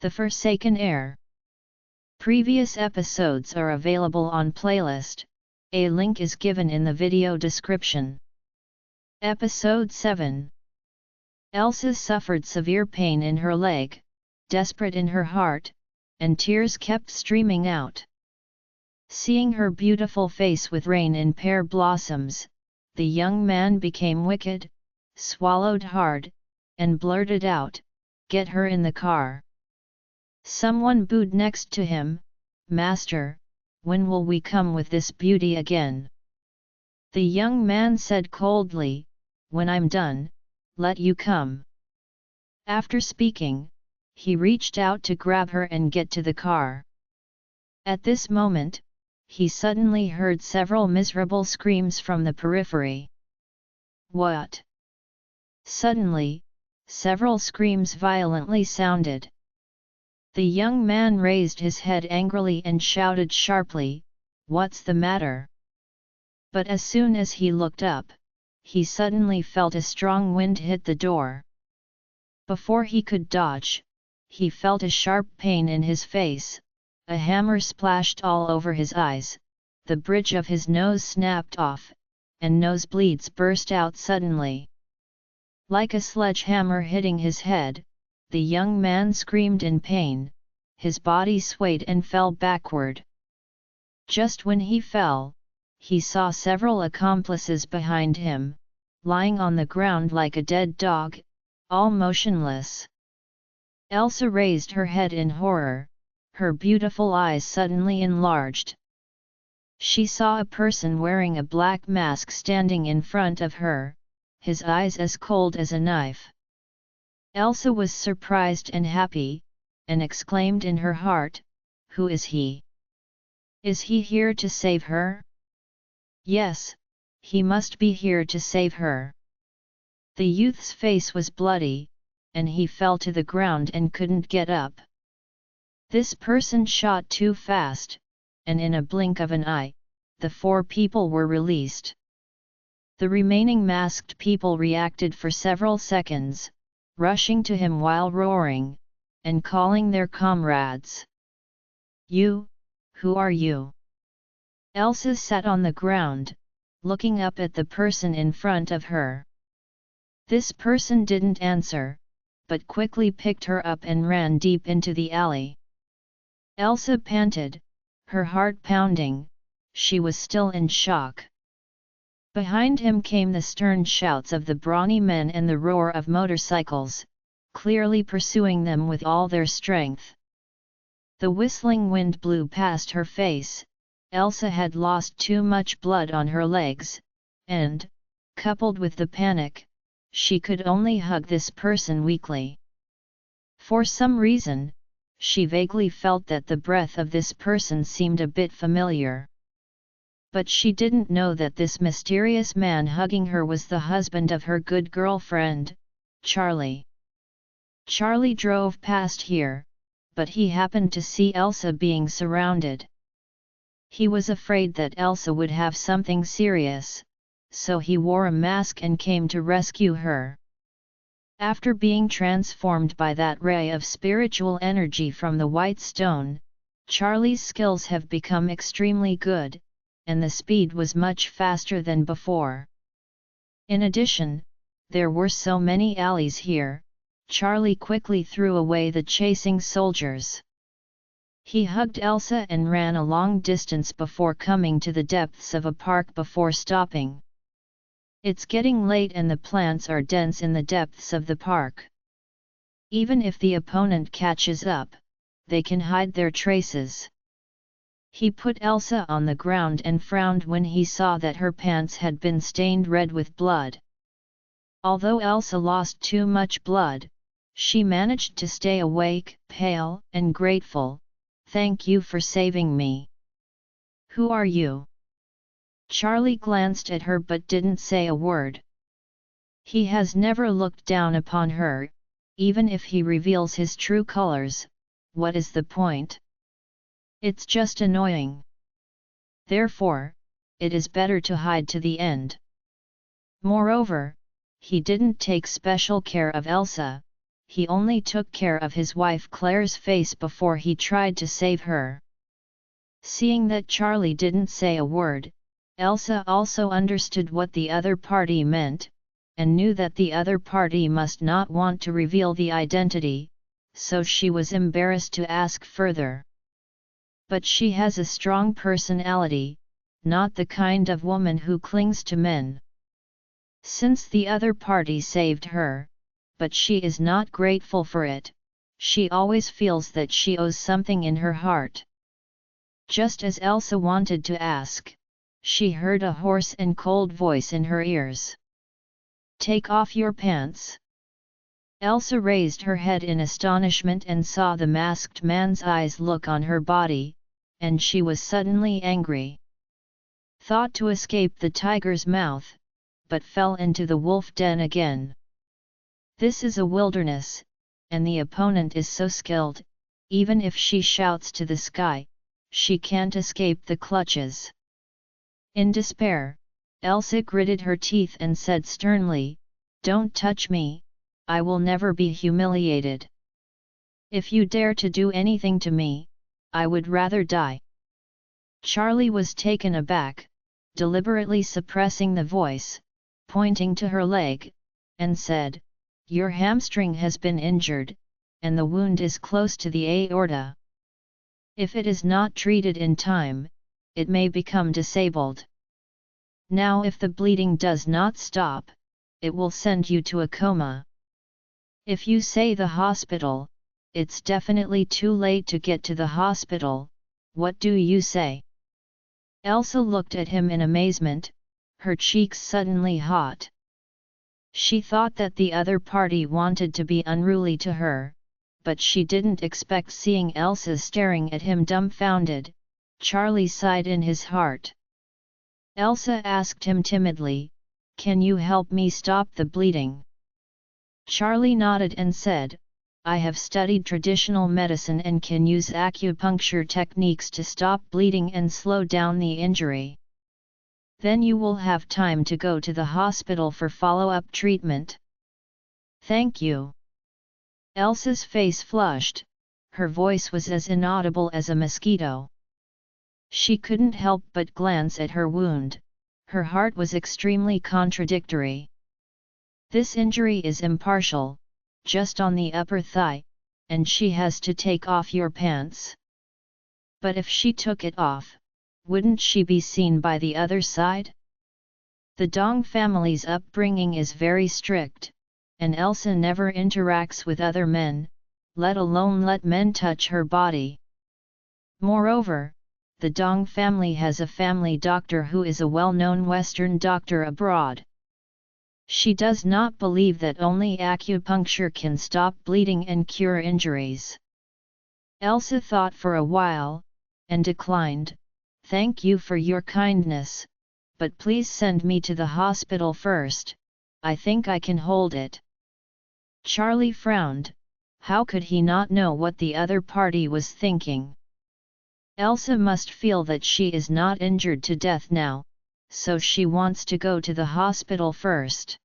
The Forsaken Heir. Previous episodes are available on playlist, a link is given in the video description. Episode 7. Elsa suffered severe pain in her leg, desperate in her heart, and tears kept streaming out. Seeing her beautiful face with rain in pear blossoms, the young man became wicked, swallowed hard, and blurted out, "Get her in the car." Someone booed next to him, "Master, when will we come with this beauty again?" The young man said coldly, "When I'm done, let you come." After speaking, he reached out to grab her and get to the car. At this moment, he suddenly heard several miserable screams from the periphery. What? Suddenly, several screams violently sounded. The young man raised his head angrily and shouted sharply, "What's the matter?" But as soon as he looked up, he suddenly felt a strong wind hit the door. Before he could dodge, he felt a sharp pain in his face, a hammer splashed all over his eyes, the bridge of his nose snapped off, and nosebleeds burst out suddenly. Like a sledgehammer hitting his head, the young man screamed in pain, his body swayed and fell backward. Just when he fell, he saw several accomplices behind him, lying on the ground like a dead dog, all motionless. Elsa raised her head in horror, her beautiful eyes suddenly enlarged. She saw a person wearing a black mask standing in front of her, his eyes as cold as a knife. Elsa was surprised and happy, and exclaimed in her heart, "Who is he? Is he here to save her? Yes, he must be here to save her." The youth's face was bloody, and he fell to the ground and couldn't get up. This person shot too fast, and in a blink of an eye, the 4 people were released. The remaining masked people reacted for several seconds, rushing to him while roaring, and calling their comrades. "You, who are you?" Elsa sat on the ground, looking up at the person in front of her. This person didn't answer, but quickly picked her up and ran deep into the alley. Elsa panted, her heart pounding, she was still in shock. Behind him came the stern shouts of the brawny men and the roar of motorcycles, clearly pursuing them with all their strength. The whistling wind blew past her face. Elsa had lost too much blood on her legs, and, coupled with the panic, she could only hug this person weakly. For some reason, she vaguely felt that the breath of this person seemed a bit familiar. But she didn't know that this mysterious man hugging her was the husband of her good girlfriend, Charlie. Charlie drove past here, but he happened to see Elsa being surrounded. He was afraid that Elsa would have something serious, so he wore a mask and came to rescue her. After being transformed by that ray of spiritual energy from the white stone, Charlie's skills have become extremely good, and the speed was much faster than before. In addition, there were so many alleys here, Charlie quickly threw away the chasing soldiers. He hugged Elsa and ran a long distance before coming to the depths of a park before stopping. It's getting late and the plants are dense in the depths of the park. Even if the opponent catches up, they can hide their traces. He put Elsa on the ground and frowned when he saw that her pants had been stained red with blood. Although Elsa lost too much blood, she managed to stay awake, pale and grateful. "Thank you for saving me." "Who are you?" Charlie glanced at her but didn't say a word. He has never looked down upon her, even if he reveals his true colors. What is the point? It's just annoying. Therefore, it is better to hide to the end. Moreover, he didn't take special care of Elsa, he only took care of his wife Claire's face before he tried to save her. Seeing that Charlie didn't say a word, Elsa also understood what the other party meant, and knew that the other party must not want to reveal the identity, so she was embarrassed to ask further. But she has a strong personality, not the kind of woman who clings to men. Since the other party saved her, but she is not grateful for it, she always feels that she owes something in her heart. Just as Elsa wanted to ask, she heard a hoarse and cold voice in her ears. "Take off your pants." Elsa raised her head in astonishment and saw the masked man's eyes look on her body, and she was suddenly angry. Thought to escape the tiger's mouth, but fell into the wolf den again. This is a wilderness, and the opponent is so skilled, even if she shouts to the sky, she can't escape the clutches. In despair, Elsa gritted her teeth and said sternly, "Don't touch me, I will never be humiliated. If you dare to do anything to me, I would rather die." Charlie was taken aback, deliberately suppressing the voice, pointing to her leg, and said, "Your hamstring has been injured, and the wound is close to the aorta. If it is not treated in time, it may become disabled. Now if the bleeding does not stop, it will send you to a coma. If you say the hospital, it's definitely too late to get to the hospital, what do you say?" Elsa looked at him in amazement, her cheeks suddenly hot. She thought that the other party wanted to be unruly to her, but she didn't expect seeing Elsa staring at him dumbfounded. Charlie sighed in his heart. Elsa asked him timidly, "Can you help me stop the bleeding?" Charlie nodded and said, "I have studied traditional medicine and can use acupuncture techniques to stop bleeding and slow down the injury. Then you will have time to go to the hospital for follow-up treatment." "Thank you." Elsa's face flushed, her voice was as inaudible as a mosquito. She couldn't help but glance at her wound, her heart was extremely contradictory. This injury is impartial, just on the upper thigh, and she has to take off your pants. But if she took it off, wouldn't she be seen by the other side? The Dong family's upbringing is very strict, and Elsa never interacts with other men, let alone let men touch her body. Moreover, the Dong family has a family doctor who is a well-known Western doctor abroad. She does not believe that only acupuncture can stop bleeding and cure injuries. Elsa thought for a while, and declined, "Thank you for your kindness, but please send me to the hospital first, I think I can hold it." Charlie frowned, how could he not know what the other party was thinking? Elsa must feel that she is not injured to death now, so she wants to go to the hospital first.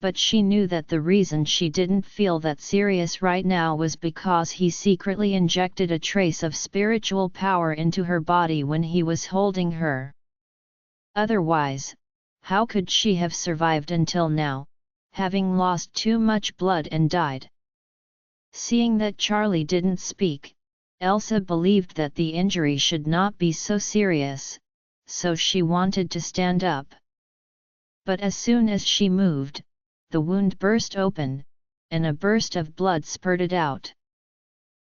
But she knew that the reason she didn't feel that serious right now was because he secretly injected a trace of spiritual power into her body when he was holding her. Otherwise, how could she have survived until now, having lost too much blood and died? Seeing that Charlie didn't speak, Elsa believed that the injury should not be so serious, so she wanted to stand up. But as soon as she moved, the wound burst open, and a burst of blood spurted out.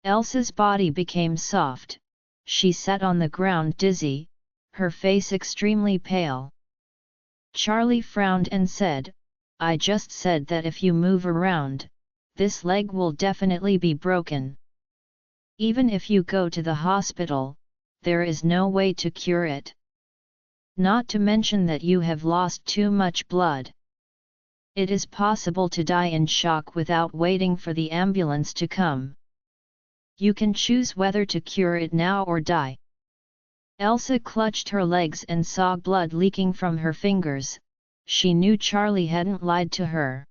Elsa's body became soft, she sat on the ground dizzy, her face extremely pale. Charlie frowned and said, "I just said that if you move around, this leg will definitely be broken. Even if you go to the hospital, there is no way to cure it. Not to mention that you have lost too much blood. It is possible to die in shock without waiting for the ambulance to come. You can choose whether to cure it now or die." Elsa clutched her legs and saw blood leaking from her fingers. She knew Charlie hadn't lied to her.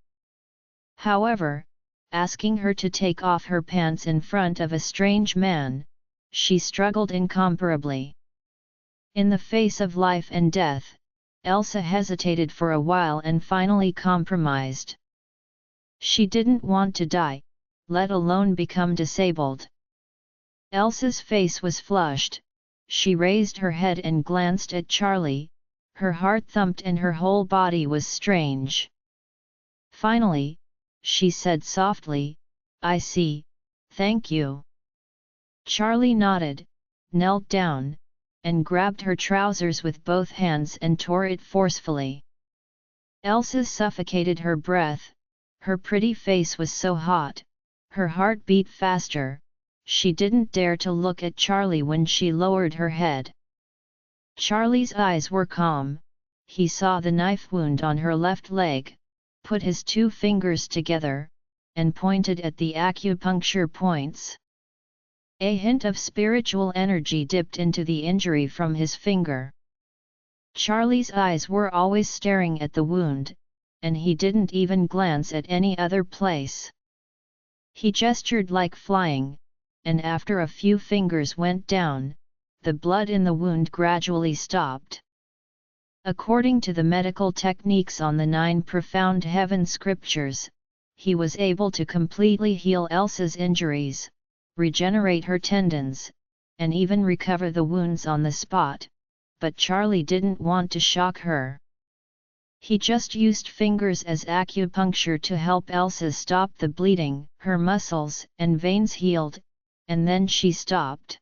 However, asking her to take off her pants in front of a strange man, she struggled incomparably. In the face of life and death, Elsa hesitated for a while and finally compromised. She didn't want to die, let alone become disabled. Elsa's face was flushed, she raised her head and glanced at Charlie, her heart thumped and her whole body was strange. Finally, she said softly, "I see, thank you." Charlie nodded, knelt down, and grabbed her trousers with both hands and tore it forcefully. Elsa suffocated her breath, her pretty face was so hot, her heart beat faster, she didn't dare to look at Charlie when she lowered her head. Charlie's eyes were calm, he saw the knife wound on her left leg, put his 2 fingers together, and pointed at the acupuncture points. A hint of spiritual energy dipped into the injury from his finger. Charlie's eyes were always staring at the wound, and he didn't even glance at any other place. He gestured like flying, and after a few fingers went down, the blood in the wound gradually stopped. According to the medical techniques on the 9 profound heaven scriptures, he was able to completely heal Elsa's injuries, regenerate her tendons, and even recover the wounds on the spot, but Charlie didn't want to shock her. He just used fingers as acupuncture to help Elsa stop the bleeding, her muscles and veins healed, and then she stopped.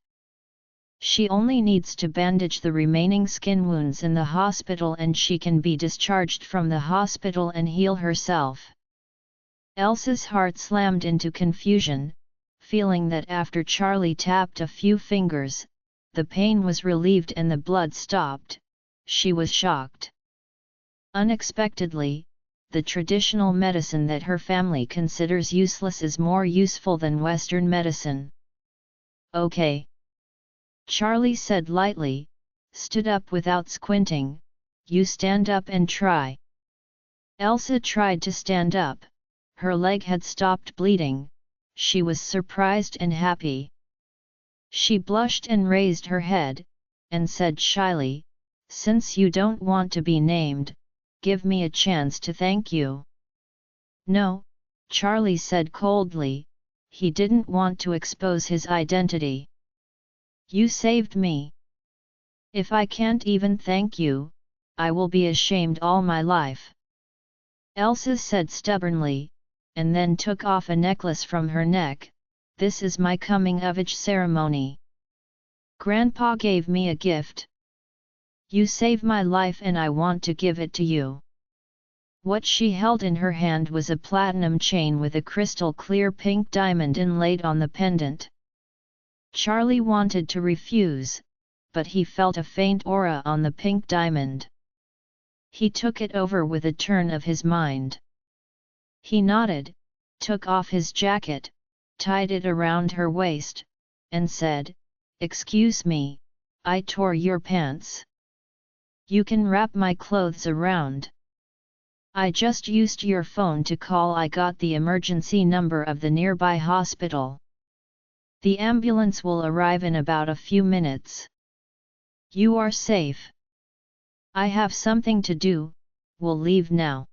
She only needs to bandage the remaining skin wounds in the hospital and she can be discharged from the hospital and heal herself. Elsa's heart slammed into confusion, feeling that after Charlie tapped a few fingers, the pain was relieved and the blood stopped. She was shocked. Unexpectedly, the traditional medicine that her family considers useless is more useful than Western medicine. "Okay," Charlie said lightly, stood up without squinting, "You stand up and try." Elsa tried to stand up, her leg had stopped bleeding, she was surprised and happy. She blushed and raised her head, and said shyly, "Since you don't want to be named, give me a chance to thank you." "No," Charlie said coldly, he didn't want to expose his identity. "You saved me. If I can't even thank you, I will be ashamed all my life." Elsa said stubbornly, and then took off a necklace from her neck. "This is my coming-of-age ceremony. Grandpa gave me a gift. You saved my life and I want to give it to you." What she held in her hand was a platinum chain with a crystal-clear pink diamond inlaid on the pendant. Charlie wanted to refuse, but he felt a faint aura on the pink diamond. He took it over with a turn of his mind. He nodded, took off his jacket, tied it around her waist, and said, "Excuse me, I tore your pants. You can wrap my clothes around. I just used your phone to call. I got the emergency number of the nearby hospital. The ambulance will arrive in about a few minutes. You are safe. I have something to do, we'll leave now."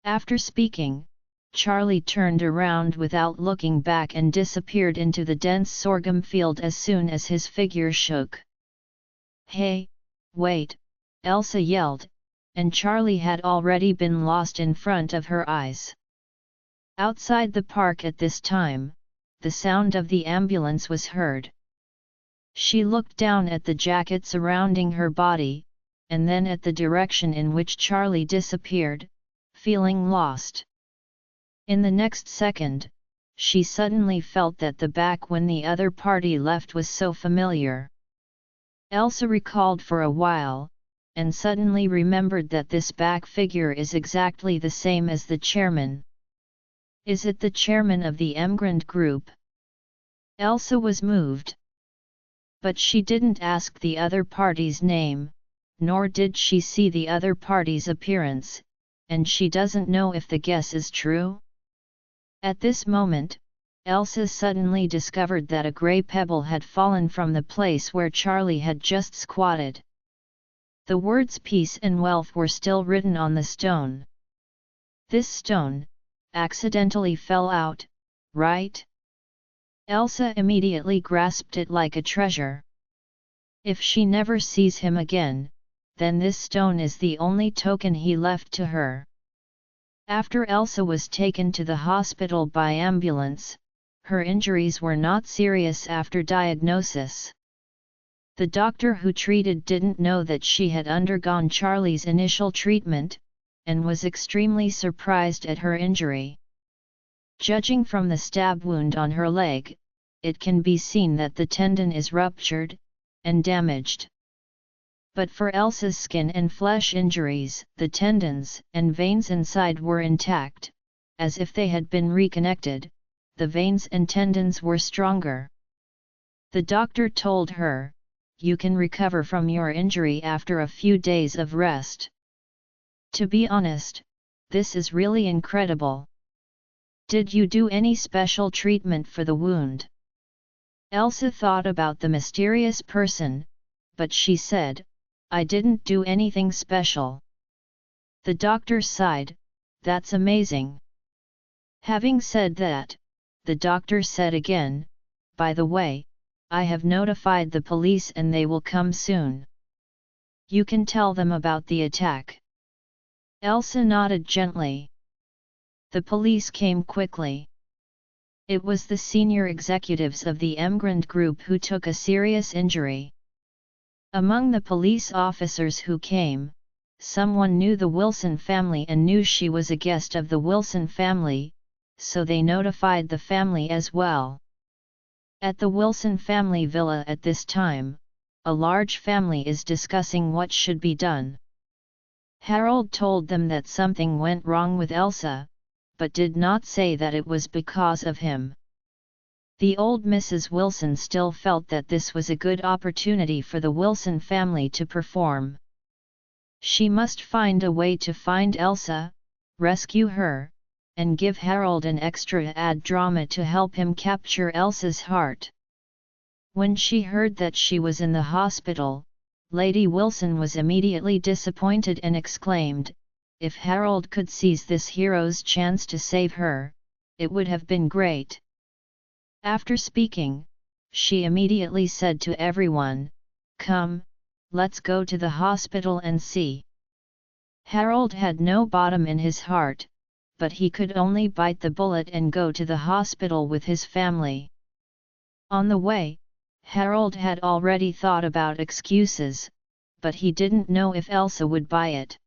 After speaking, Charlie turned around without looking back and disappeared into the dense sorghum field as soon as his figure shook. "Hey, wait!" Elsa yelled, and Charlie had already been lost in front of her eyes. Outside the park at this time, the sound of the ambulance was heard. She looked down at the jacket surrounding her body, and then at the direction in which Charlie disappeared, feeling lost. In the next second, she suddenly felt that the back when the other party left was so familiar. Elsa recalled for a while, and suddenly remembered that this back figure is exactly the same as the chairman. Is it the chairman of the emigrant group? Elsa was moved. But she didn't ask the other party's name, nor did she see the other party's appearance, and she doesn't know if the guess is true. At this moment, Elsa suddenly discovered that a grey pebble had fallen from the place where Charlie had just squatted. The words peace and wealth were still written on the stone. This stone accidentally fell out, right? Elsa immediately grasped it like a treasure. If she never sees him again, then this stone is the only token he left to her. After Elsa was taken to the hospital by ambulance, her injuries were not serious after diagnosis. The doctor who treated didn't know that she had undergone Charlie's initial treatment, and was extremely surprised at her injury. Judging from the stab wound on her leg, it can be seen that the tendon is ruptured and damaged. But for Elsa's skin and flesh injuries, the tendons and veins inside were intact, as if they had been reconnected. The veins and tendons were stronger. The doctor told her, "You can recover from your injury after a few days of rest." To be honest, this is really incredible. Did you do any special treatment for the wound? Elsa thought about the mysterious person, but she said, "I didn't do anything special." The doctor sighed, "That's amazing." Having said that, the doctor said again, "By the way, I have notified the police and they will come soon. You can tell them about the attack." Elsa nodded gently. The police came quickly. It was the senior executives of the Emgrand group who took a serious injury. Among the police officers who came, someone knew the Wilson family and knew she was a guest of the Wilson family, so they notified the family as well. At the Wilson family villa at this time, a large family is discussing what should be done. Harold told them that something went wrong with Elsa, but did not say that it was because of him. The old Mrs. Wilson still felt that this was a good opportunity for the Wilson family to perform. She must find a way to find Elsa, rescue her, and give Harold an extra add drama to help him capture Elsa's heart. When she heard that she was in the hospital, Lady Wilson was immediately disappointed and exclaimed, "If Harold could seize this hero's chance to save her, it would have been great." After speaking, she immediately said to everyone, "Come, let's go to the hospital and see." Harold had no bottom in his heart, but he could only bite the bullet and go to the hospital with his family. On the way, Harold had already thought about excuses, but he didn't know if Elsa would buy it.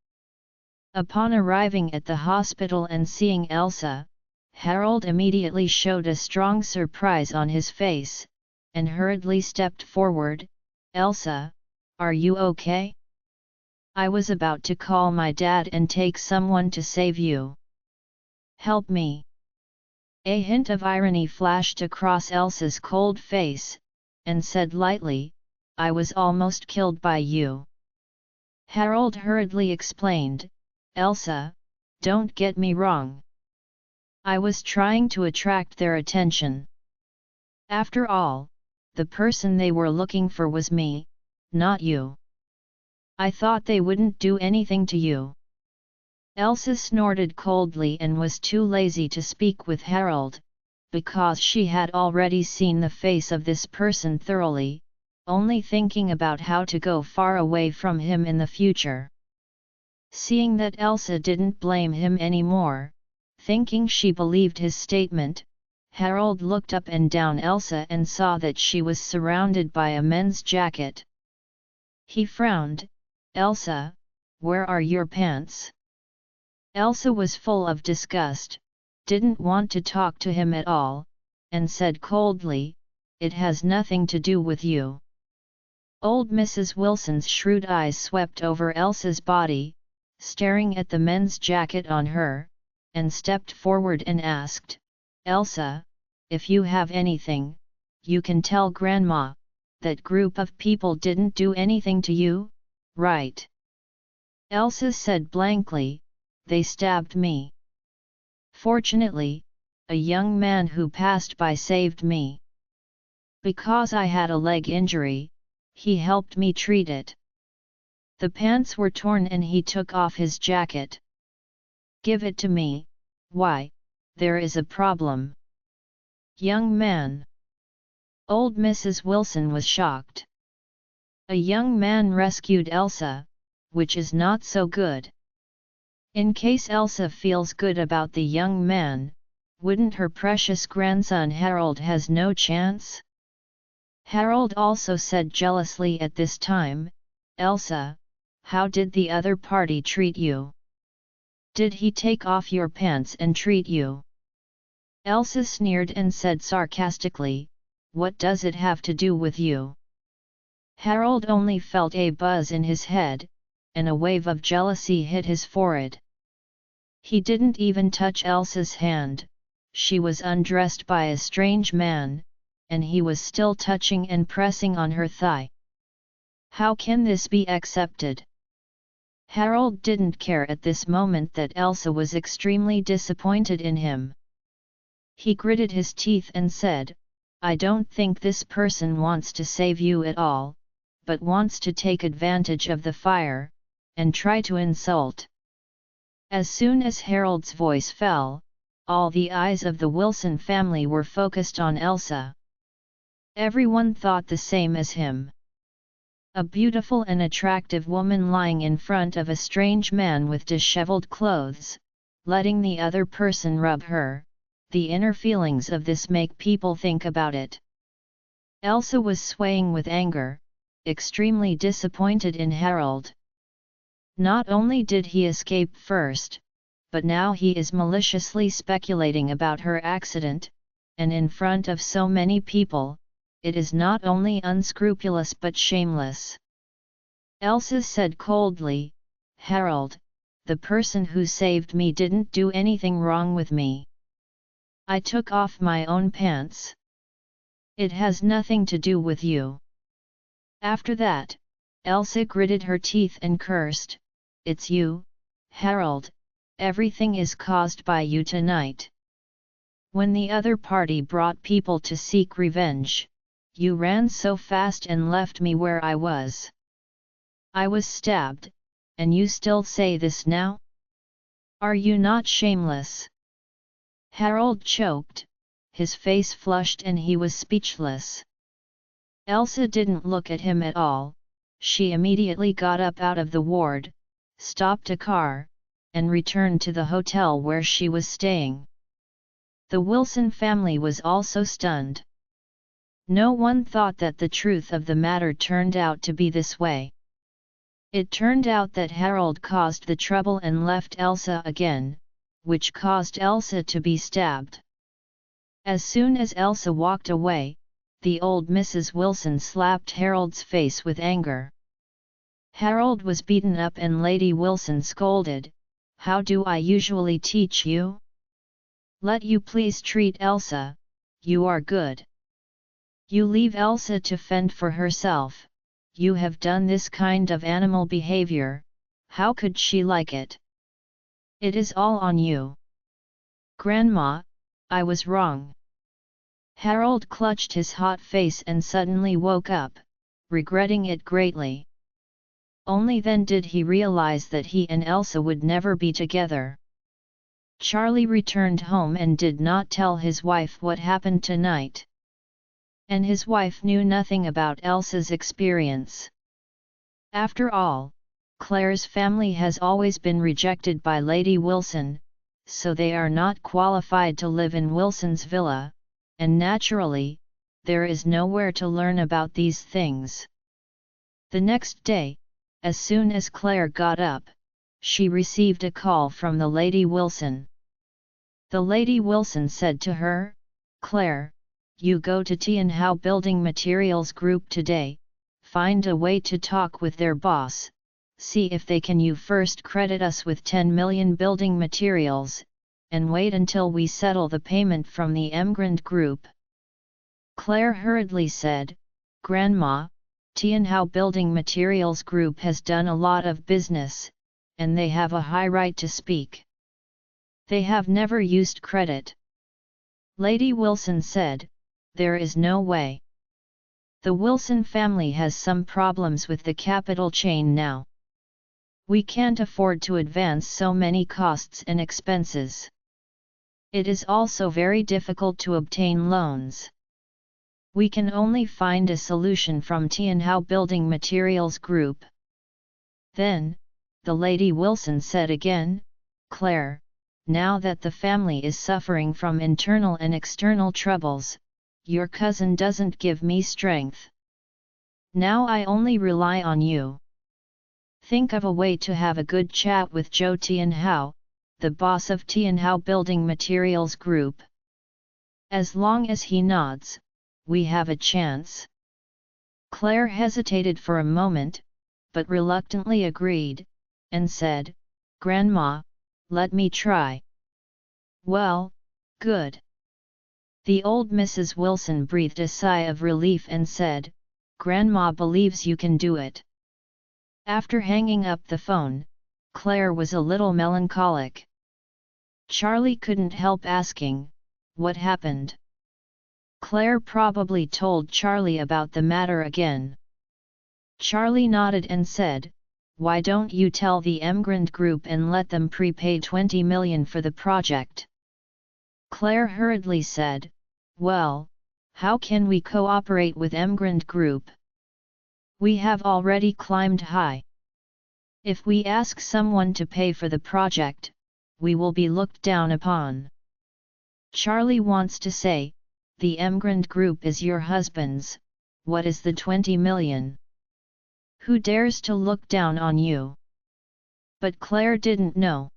Upon arriving at the hospital and seeing Elsa, Harold immediately showed a strong surprise on his face, and hurriedly stepped forward. "Elsa, are you okay? I was about to call my dad and take someone to save you. Help me." A hint of irony flashed across Elsa's cold face, and said lightly, "I was almost killed by you." Harold hurriedly explained, "Elsa, don't get me wrong. I was trying to attract their attention. After all, the person they were looking for was me, not you. I thought they wouldn't do anything to you." Elsa snorted coldly and was too lazy to speak with Harold, because she had already seen the face of this person thoroughly, only thinking about how to go far away from him in the future. Seeing that Elsa didn't blame him anymore, thinking she believed his statement, Harold looked up and down Elsa and saw that she was surrounded by a men's jacket. He frowned, "Elsa, where are your pants?" Elsa was full of disgust, didn't want to talk to him at all, and said coldly, "It has nothing to do with you." Old Mrs. Wilson's shrewd eyes swept over Elsa's body, staring at the men's jacket on her, and stepped forward and asked, "Elsa, if you have anything, you can tell Grandma. That group of people didn't do anything to you, right?" Elsa said blankly, "They stabbed me. Fortunately, a young man who passed by saved me. Because I had a leg injury, he helped me treat it. The pants were torn and he took off his jacket. Give it to me. Why, there is a problem. Young man. Old Mrs. Wilson was shocked. A young man rescued Elsa, which is not so good. In case Elsa feels good about the young man, wouldn't her precious grandson Harold has no chance? Harold also said jealously at this time, Elsa, how did the other party treat you? Did he take off your pants and treat you? Elsa sneered and said sarcastically, what does it have to do with you? Harold only felt a buzz in his head, and a wave of jealousy hit his forehead. He didn't even touch Elsa's hand, she was undressed by a strange man, and he was still touching and pressing on her thigh. How can this be accepted? Harold didn't care at this moment that Elsa was extremely disappointed in him. He gritted his teeth and said, I don't think this person wants to save you at all, but wants to take advantage of the fire, and try to insult. As soon as Harold's voice fell, all the eyes of the Wilson family were focused on Elsa. Everyone thought the same as him. A beautiful and attractive woman lying in front of a strange man with disheveled clothes, letting the other person rub her, the inner feelings of this make people think about it. Elsa was swaying with anger, extremely disappointed in Harold. Not only did he escape first, but now he is maliciously speculating about her accident, and in front of so many people, it is not only unscrupulous but shameless. Elsa said coldly, Harold, the person who saved me didn't do anything wrong with me. I took off my own pants. It has nothing to do with you. After that, Elsa gritted her teeth and cursed, it's you, Harold, everything is caused by you tonight. When the other party brought people to seek revenge, you ran so fast and left me where I was. I was stabbed, and you still say this now? Are you not shameless? Harold choked, his face flushed and he was speechless. Elsa didn't look at him at all, she immediately got up out of the ward, stopped a car, and returned to the hotel where she was staying. The Wilson family was also stunned. No one thought that the truth of the matter turned out to be this way. It turned out that Harold caused the trouble and left Elsa again, which caused Elsa to be stabbed. As soon as Elsa walked away, the old Mrs. Wilson slapped Harold's face with anger. Harold was beaten up and Lady Wilson scolded, How do I usually teach you? Let you please treat Elsa, you are good. You leave Elsa to fend for herself, you have done this kind of animal behavior, how could she like it? It is all on you. Grandma, I was wrong. Harold clutched his hot face and suddenly woke up, regretting it greatly. Only then did he realize that he and Elsa would never be together. Charlie returned home and did not tell his wife what happened tonight. And his wife knew nothing about Elsa's experience. After all, Claire's family has always been rejected by Lady Wilson, so they are not qualified to live in Wilson's villa, and naturally, there is nowhere to learn about these things. The next day, as soon as Claire got up, she received a call from the Lady Wilson. The Lady Wilson said to her, Claire, you go to Tianhao Building Materials Group today, find a way to talk with their boss, see if they can you first credit us with 10 million building materials, and wait until we settle the payment from the Emgrand Group. Claire hurriedly said, Grandma, Tianhao Building Materials Group has done a lot of business, and they have a high right to speak. They have never used credit. Lady Wilson said, "There is no way. The Wilson family has some problems with the capital chain now. We can't afford to advance so many costs and expenses. It is also very difficult to obtain loans. We can only find a solution from Tianhao Building Materials Group." Then, the Lady Wilson said again, "Claire, now that the family is suffering from internal and external troubles, your cousin doesn't give me strength. Now I only rely on you. Think of a way to have a good chat with Zhou Tianhao, the boss of Tianhao Building Materials Group. As long as he nods, we have a chance." Claire hesitated for a moment, but reluctantly agreed, and said, "Grandma, let me try." "Well, good." The old Mrs. Wilson breathed a sigh of relief and said, "Grandma believes you can do it." After hanging up the phone, Claire was a little melancholic. Charlie couldn't help asking, "What happened?" Claire probably told Charlie about the matter again. Charlie nodded and said, "Why don't you tell the Emgrand Group and let them prepay 20 million for the project?" Claire hurriedly said, "Well, how can we cooperate with Emgrand Group? We have already climbed high. If we ask someone to pay for the project, we will be looked down upon." Charlie wants to say, "The Emgrand Group is your husband's, what is the 20 million? Who dares to look down on you?" But Claire didn't know.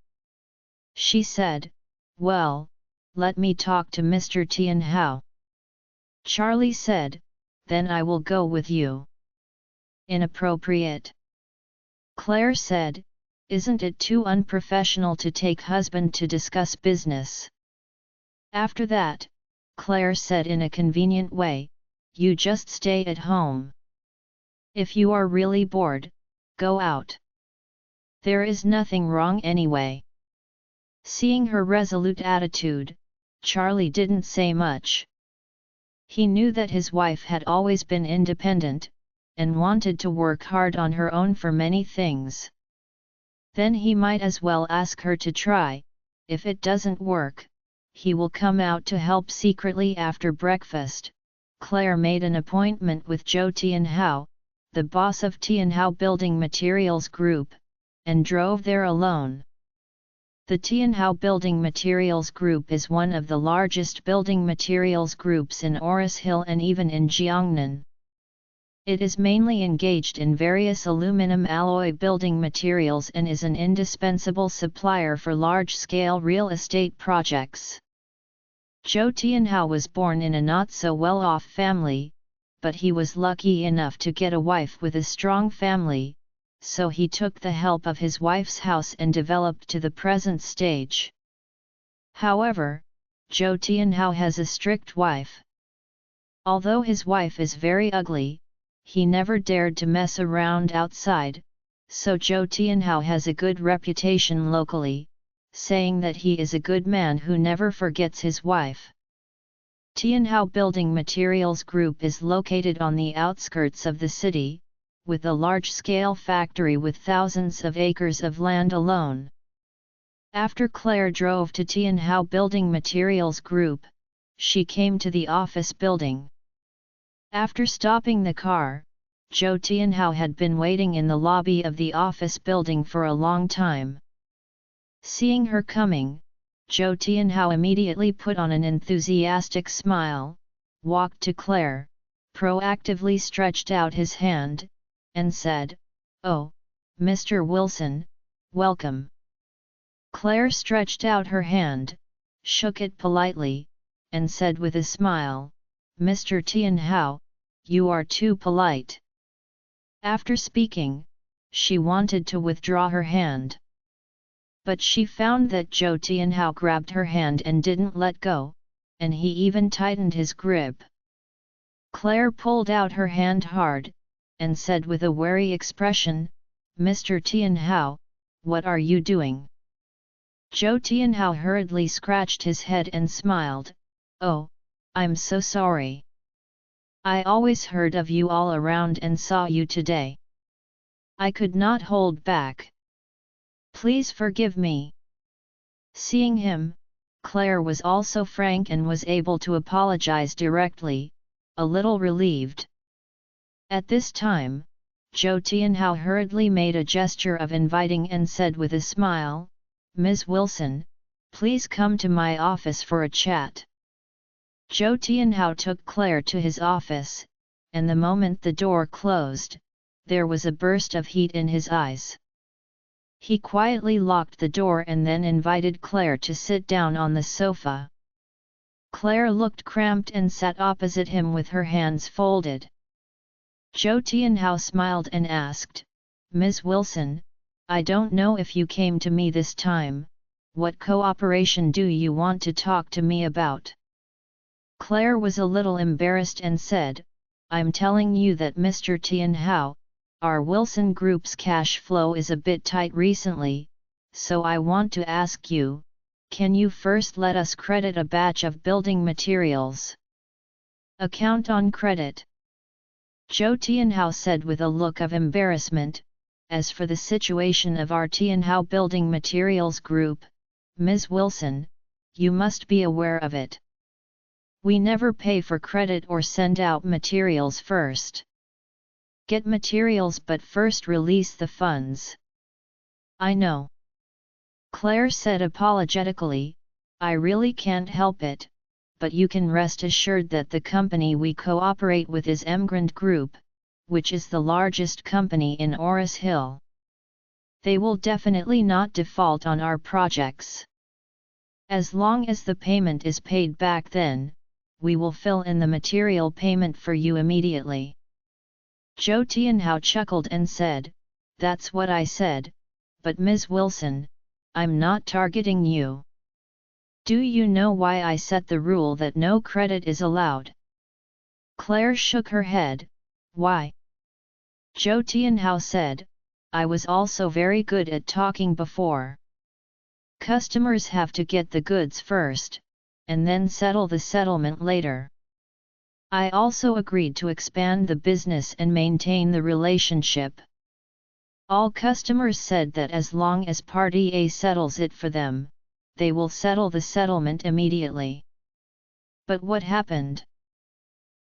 She said, "Well, let me talk to Mr. Tianhao." Charlie said, "Then I will go with you." Inappropriate. Claire said, "Isn't it too unprofessional to take husband to discuss business?" After that, Claire said in a convenient way, "You just stay at home. If you are really bored, go out. There is nothing wrong anyway." Seeing her resolute attitude, Charlie didn't say much. He knew that his wife had always been independent, and wanted to work hard on her own for many things. Then he might as well ask her to try. If it doesn't work, he will come out to help secretly after breakfast. Claire made an appointment with Zhou Tianhao, the boss of Tianhao Building Materials Group, and drove there alone. The Tianhao Building Materials Group is one of the largest building materials groups in Oris Hill and even in Jiangnan. It is mainly engaged in various aluminum alloy building materials and is an indispensable supplier for large-scale real estate projects. Zhou Tianhao was born in a not-so-well-off family, but he was lucky enough to get a wife with a strong family, so he took the help of his wife's house and developed to the present stage. However, Zhou Tianhao has a strict wife. Although his wife is very ugly, he never dared to mess around outside, so Zhou Tianhao has a good reputation locally, saying that he is a good man who never forgets his wife. Tianhao Building Materials Group is located on the outskirts of the city, with a large-scale factory with thousands of acres of land alone. After Claire drove to Tianhao Building Materials Group, she came to the office building. After stopping the car, Zhou Tianhao had been waiting in the lobby of the office building for a long time. Seeing her coming, Zhou Tianhao immediately put on an enthusiastic smile, walked to Claire, proactively stretched out his hand, and said, "Oh, Mr. Wilson, welcome." Claire stretched out her hand, shook it politely, and said with a smile, "Mr. Tianhao, you are too polite." After speaking, she wanted to withdraw her hand. But she found that Zhou Tianhao grabbed her hand and didn't let go, and he even tightened his grip. Claire pulled out her hand hard, and said with a wary expression, "Mr. Tianhao, what are you doing?" Zhou Tianhao hurriedly scratched his head and smiled, Oh, I'm so sorry. I always heard of you all around and saw you today. I could not hold back. Please forgive me. Seeing him, Claire was also frank and was able to apologize directly, a little relieved. At this time, Zhou Tianhao hurriedly made a gesture of inviting and said with a smile, "Ms. Wilson, please come to my office for a chat." Zhou Tianhao took Claire to his office, and the moment the door closed, there was a burst of heat in his eyes. He quietly locked the door and then invited Claire to sit down on the sofa. Claire looked cramped and sat opposite him with her hands folded. Zhou Tianhao smiled and asked, "Ms. Wilson, I don't know if you came to me this time, what cooperation do you want to talk to me about?" Claire was a little embarrassed and said, "I'm telling you that Mr. Tianhao, our Wilson Group's cash flow is a bit tight recently, so I want to ask you, can you first let us credit a batch of building materials?" "Account on credit," Zhou Tianhao said with a look of embarrassment. "As for the situation of our Tianhao Building Materials Group, Ms. Wilson, you must be aware of it. We never pay for credit or send out materials first. Get materials but first release the funds." "I know," Claire said apologetically, "I really can't help it, but you can rest assured that the company we cooperate with is Emgrand Group, which is the largest company in Oris Hill. They will definitely not default on our projects. As long as the payment is paid back then, we will fill in the material payment for you immediately." Zhou Tianhao chuckled and said, "That's what I said, but Ms. Wilson, I'm not targeting you. Do you know why I set the rule that no credit is allowed?" Claire shook her head. "Why?" Zhou Tianhao said, "I was also very good at talking before. Customers have to get the goods first, and then settle the settlement later. I also agreed to expand the business and maintain the relationship. All customers said that as long as Party A settles it for them, they will settle the settlement immediately. But what happened?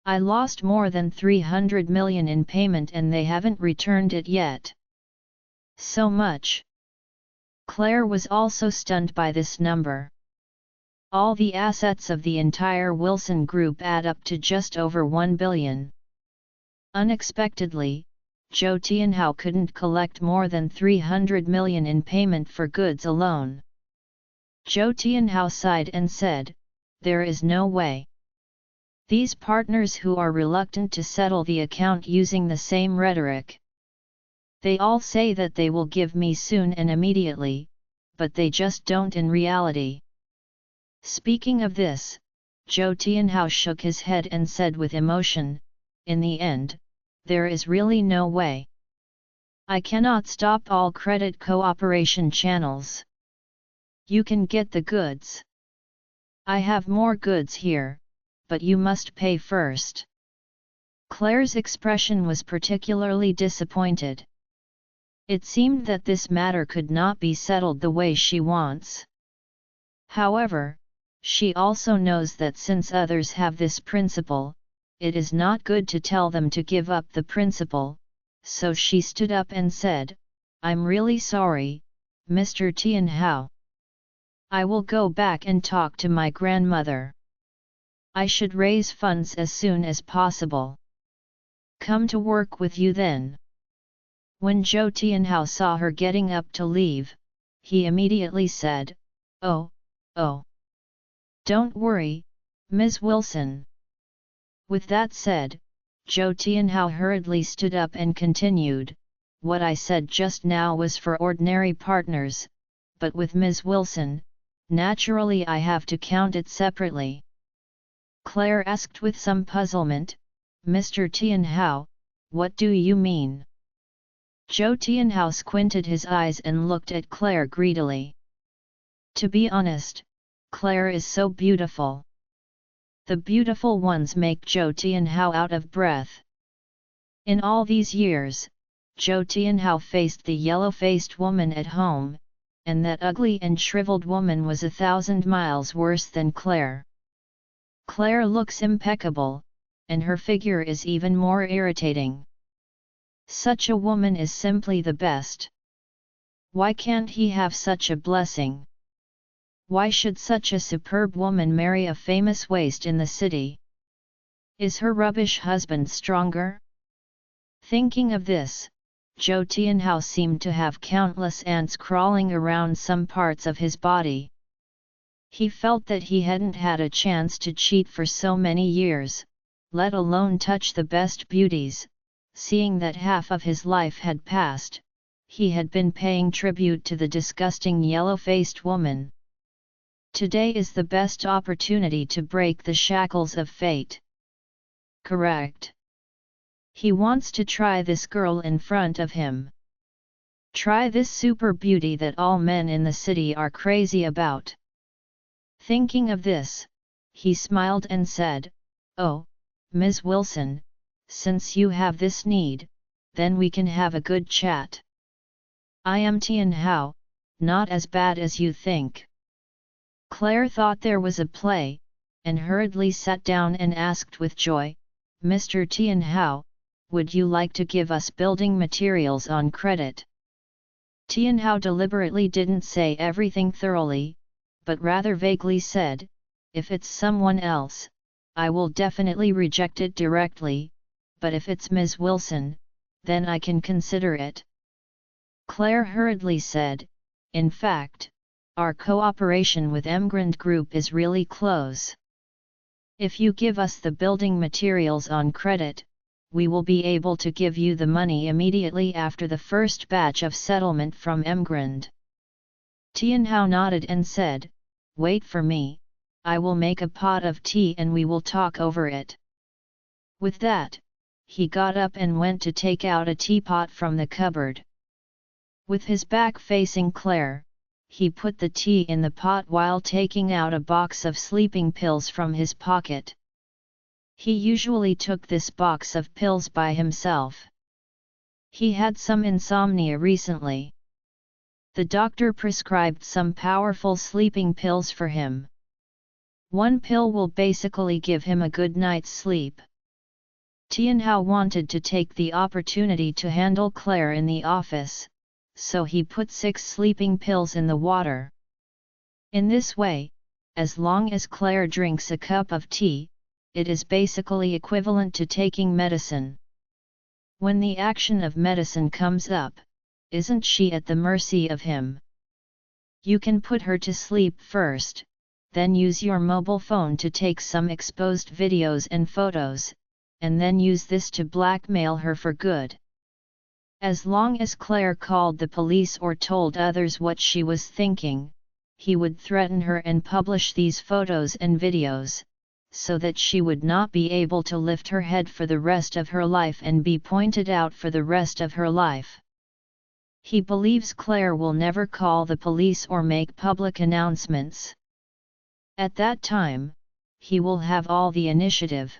I lost more than 300 million in payment and they haven't returned it yet." "So much?" Claire was also stunned by this number. All the assets of the entire Wilson Group add up to just over 1 billion. Unexpectedly, Zhou Tianhao couldn't collect more than 300 million in payment for goods alone. Zhou Tianhao sighed and said, "There is no way. These partners who are reluctant to settle the account using the same rhetoric. They all say that they will give me soon and immediately, but they just don't in reality." Speaking of this, Zhou Tianhao shook his head and said with emotion, "In the end, there is really no way. I cannot stop all credit cooperation channels. You can get the goods. I have more goods here, but you must pay first." Claire's expression was particularly disappointed. It seemed that this matter could not be settled the way she wants. However, she also knows that since others have this principle, it is not good to tell them to give up the principle, so she stood up and said, "I'm really sorry, Mr. Tianhao. I will go back and talk to my grandmother. I should raise funds as soon as possible. Come to work with you then." When Zhou Tianhao saw her getting up to leave, he immediately said, Oh. Don't worry, Ms. Wilson." With that said, Zhou Tianhao hurriedly stood up and continued, "What I said just now was for ordinary partners, but with Ms. Wilson, naturally I have to count it separately." Claire asked with some puzzlement, "Mr. Tianhao, what do you mean?" Zhou Tianhao squinted his eyes and looked at Claire greedily. To be honest, Claire is so beautiful. The beautiful ones make Zhou Tianhao out of breath. In all these years, Zhou Tianhao faced the yellow-faced woman at home, and that ugly and shriveled woman was 1,000 miles worse than Claire. Claire looks impeccable, and her figure is even more irritating. Such a woman is simply the best. Why can't he have such a blessing? Why should such a superb woman marry a famous waste in the city? Is her rubbish husband stronger? Thinking of this, Zhou Tianhao seemed to have countless ants crawling around some parts of his body. He felt that he hadn't had a chance to cheat for so many years, let alone touch the best beauties, seeing that half of his life had passed. He had been paying tribute to the disgusting yellow-faced woman. Today is the best opportunity to break the shackles of fate. Correct. He wants to try this girl in front of him. Try this super beauty that all men in the city are crazy about. Thinking of this, he smiled and said, "Oh, Ms. Wilson, since you have this need, then we can have a good chat. I am Tianhao, not as bad as you think." Claire thought there was a play, and hurriedly sat down and asked with joy, "Mr. Tianhao, would you like to give us building materials on credit?" Tianhao deliberately didn't say everything thoroughly, but rather vaguely said, "If it's someone else, I will definitely reject it directly, but if it's Ms. Wilson, then I can consider it." Claire hurriedly said, "In fact, our cooperation with Emgrand Group is really close. If you give us the building materials on credit, we will be able to give you the money immediately after the first batch of settlement from Emgrand." Tianhao nodded and said, "Wait for me, I will make a pot of tea and we will talk over it." With that, he got up and went to take out a teapot from the cupboard. With his back facing Claire, he put the tea in the pot while taking out a box of sleeping pills from his pocket. He usually took this box of pills by himself. He had some insomnia recently. The doctor prescribed some powerful sleeping pills for him. One pill will basically give him a good night's sleep. Tianhao wanted to take the opportunity to handle Claire in the office, so he put 6 sleeping pills in the water. In this way, as long as Claire drinks a cup of tea, it is basically equivalent to taking medicine. When the action of medicine comes up, isn't she at the mercy of him? You can put her to sleep first, then use your mobile phone to take some exposed videos and photos, and then use this to blackmail her for good. As long as Claire called the police or told others what she was thinking, he would threaten her and publish these photos and videos, so that she would not be able to lift her head for the rest of her life and be pointed out for the rest of her life. He believes Claire will never call the police or make public announcements. At that time, he will have all the initiative.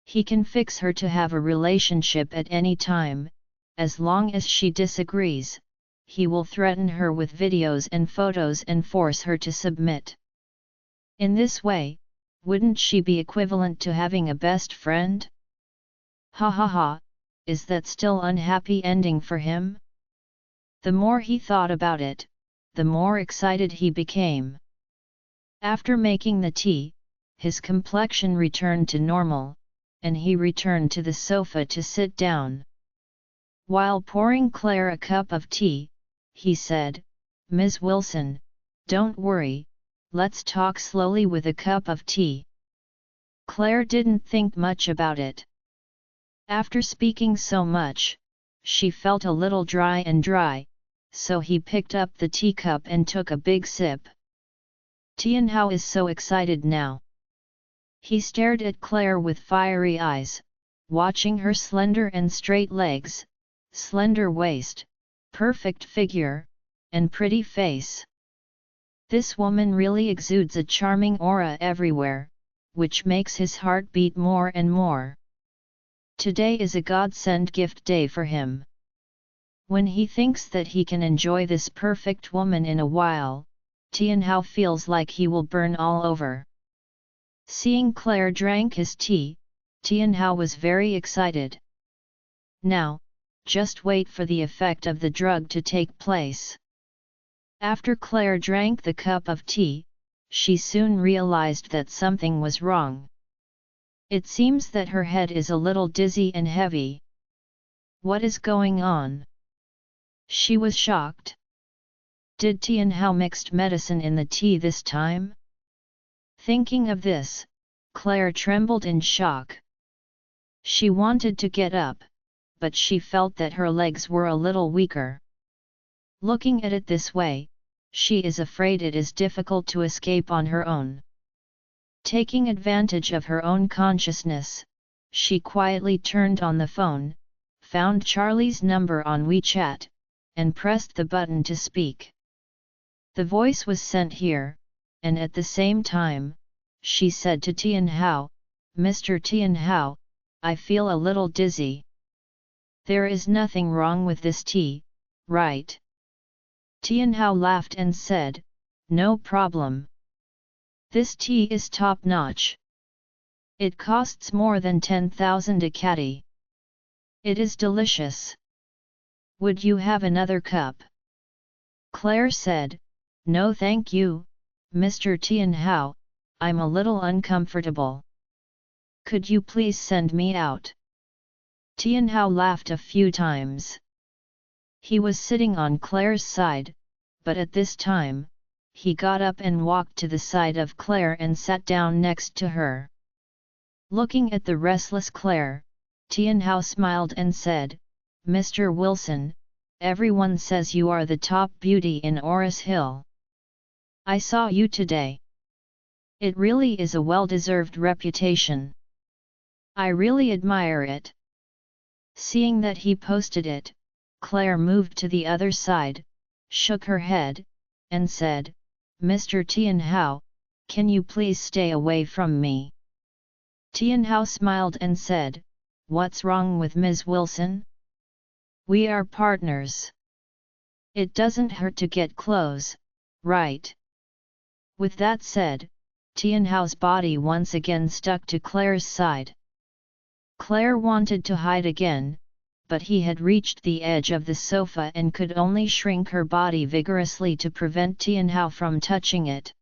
He can fix her to have a relationship at any time. As long as she disagrees, he will threaten her with videos and photos and force her to submit. In this way, wouldn't she be equivalent to having a best friend? Ha ha ha, is that still unhappy ending for him? The more he thought about it, the more excited he became. After making the tea, his complexion returned to normal, and he returned to the sofa to sit down. While pouring Claire a cup of tea, he said, "Ms. Wilson, don't worry, let's talk slowly with a cup of tea." Claire didn't think much about it. After speaking so much, she felt a little dry, so he picked up the teacup and took a big sip. Tianhao is so excited now. He stared at Claire with fiery eyes, watching her slender and straight legs, slender waist, perfect figure, and pretty face. This woman really exudes a charming aura everywhere, which makes his heart beat more and more. Today is a godsend gift day for him. When he thinks that he can enjoy this perfect woman in a while, Tianhao feels like he will burn all over. Seeing Claire drank his tea, Tianhao was very excited. Now, just wait for the effect of the drug to take place. After Claire drank the cup of tea, she soon realized that something was wrong. It seems that her head is a little dizzy and heavy. What is going on? She was shocked. Did Tianhao mixed medicine in the tea this time? Thinking of this, Claire trembled in shock. She wanted to get up, but she felt that her legs were a little weaker. Looking at it this way, she is afraid it is difficult to escape on her own. Taking advantage of her own consciousness, she quietly turned on the phone, found Charlie's number on WeChat, and pressed the button to speak. The voice was sent here, and at the same time, she said to Tianhao, "Mr. Tianhao, I feel a little dizzy. There is nothing wrong with this tea, right?" Tianhao laughed and said, "No problem. This tea is top-notch. It costs more than 10,000 ducati. It is delicious. Would you have another cup?" Claire said, "No thank you, Mr. Tianhao, I'm a little uncomfortable. Could you please send me out?" Tianhao laughed a few times. He was sitting on Claire's side, but at this time, he got up and walked to the side of Claire and sat down next to her. Looking at the restless Claire, Tianhao smiled and said, "Mr. Wilson, everyone says you are the top beauty in Oris Hill. I saw you today. It really is a well-deserved reputation. I really admire it." Seeing that he posted it, Claire moved to the other side, shook her head, and said, "Mr. Tianhao, can you please stay away from me?" Tianhao smiled and said, "What's wrong with Ms. Wilson? We are partners. It doesn't hurt to get close, right?" With that said, Tianhao's body once again stuck to Claire's side. Claire wanted to hide again, but he had reached the edge of the sofa and could only shrink her body vigorously to prevent Tianhao from touching it.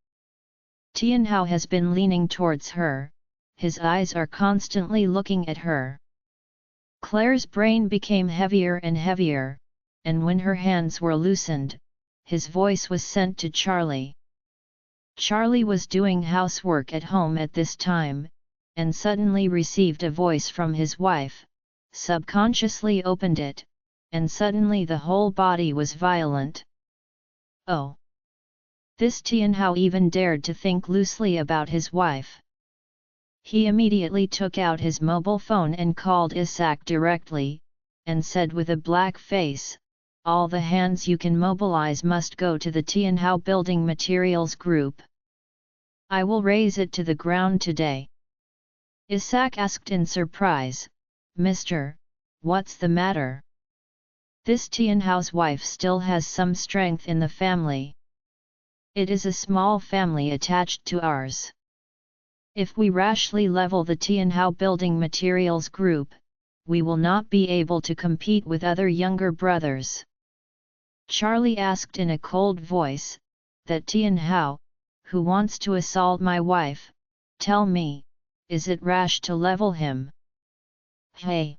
Tianhao has been leaning towards her, his eyes are constantly looking at her. Claire's brain became heavier and heavier, and when her hands were loosened, his voice was sent to Charlie. Charlie was doing housework at home at this time, and suddenly received a voice from his wife, subconsciously opened it, and suddenly the whole body was violent. Oh! This Tianhao even dared to think loosely about his wife. He immediately took out his mobile phone and called Isaac directly, and said with a black face, "All the hands you can mobilize must go to the Tianhao Building Materials Group. I will raze it to the ground today." Isaac asked in surprise, "Mister, what's the matter?" This Tianhao's wife still has some strength in the family. It is a small family attached to ours. If we rashly level the Tianhao Building Materials Group, we will not be able to compete with other younger brothers. Charlie asked in a cold voice, "That Tianhao, who wants to assault my wife, tell me, is it rash to level him?" Hey!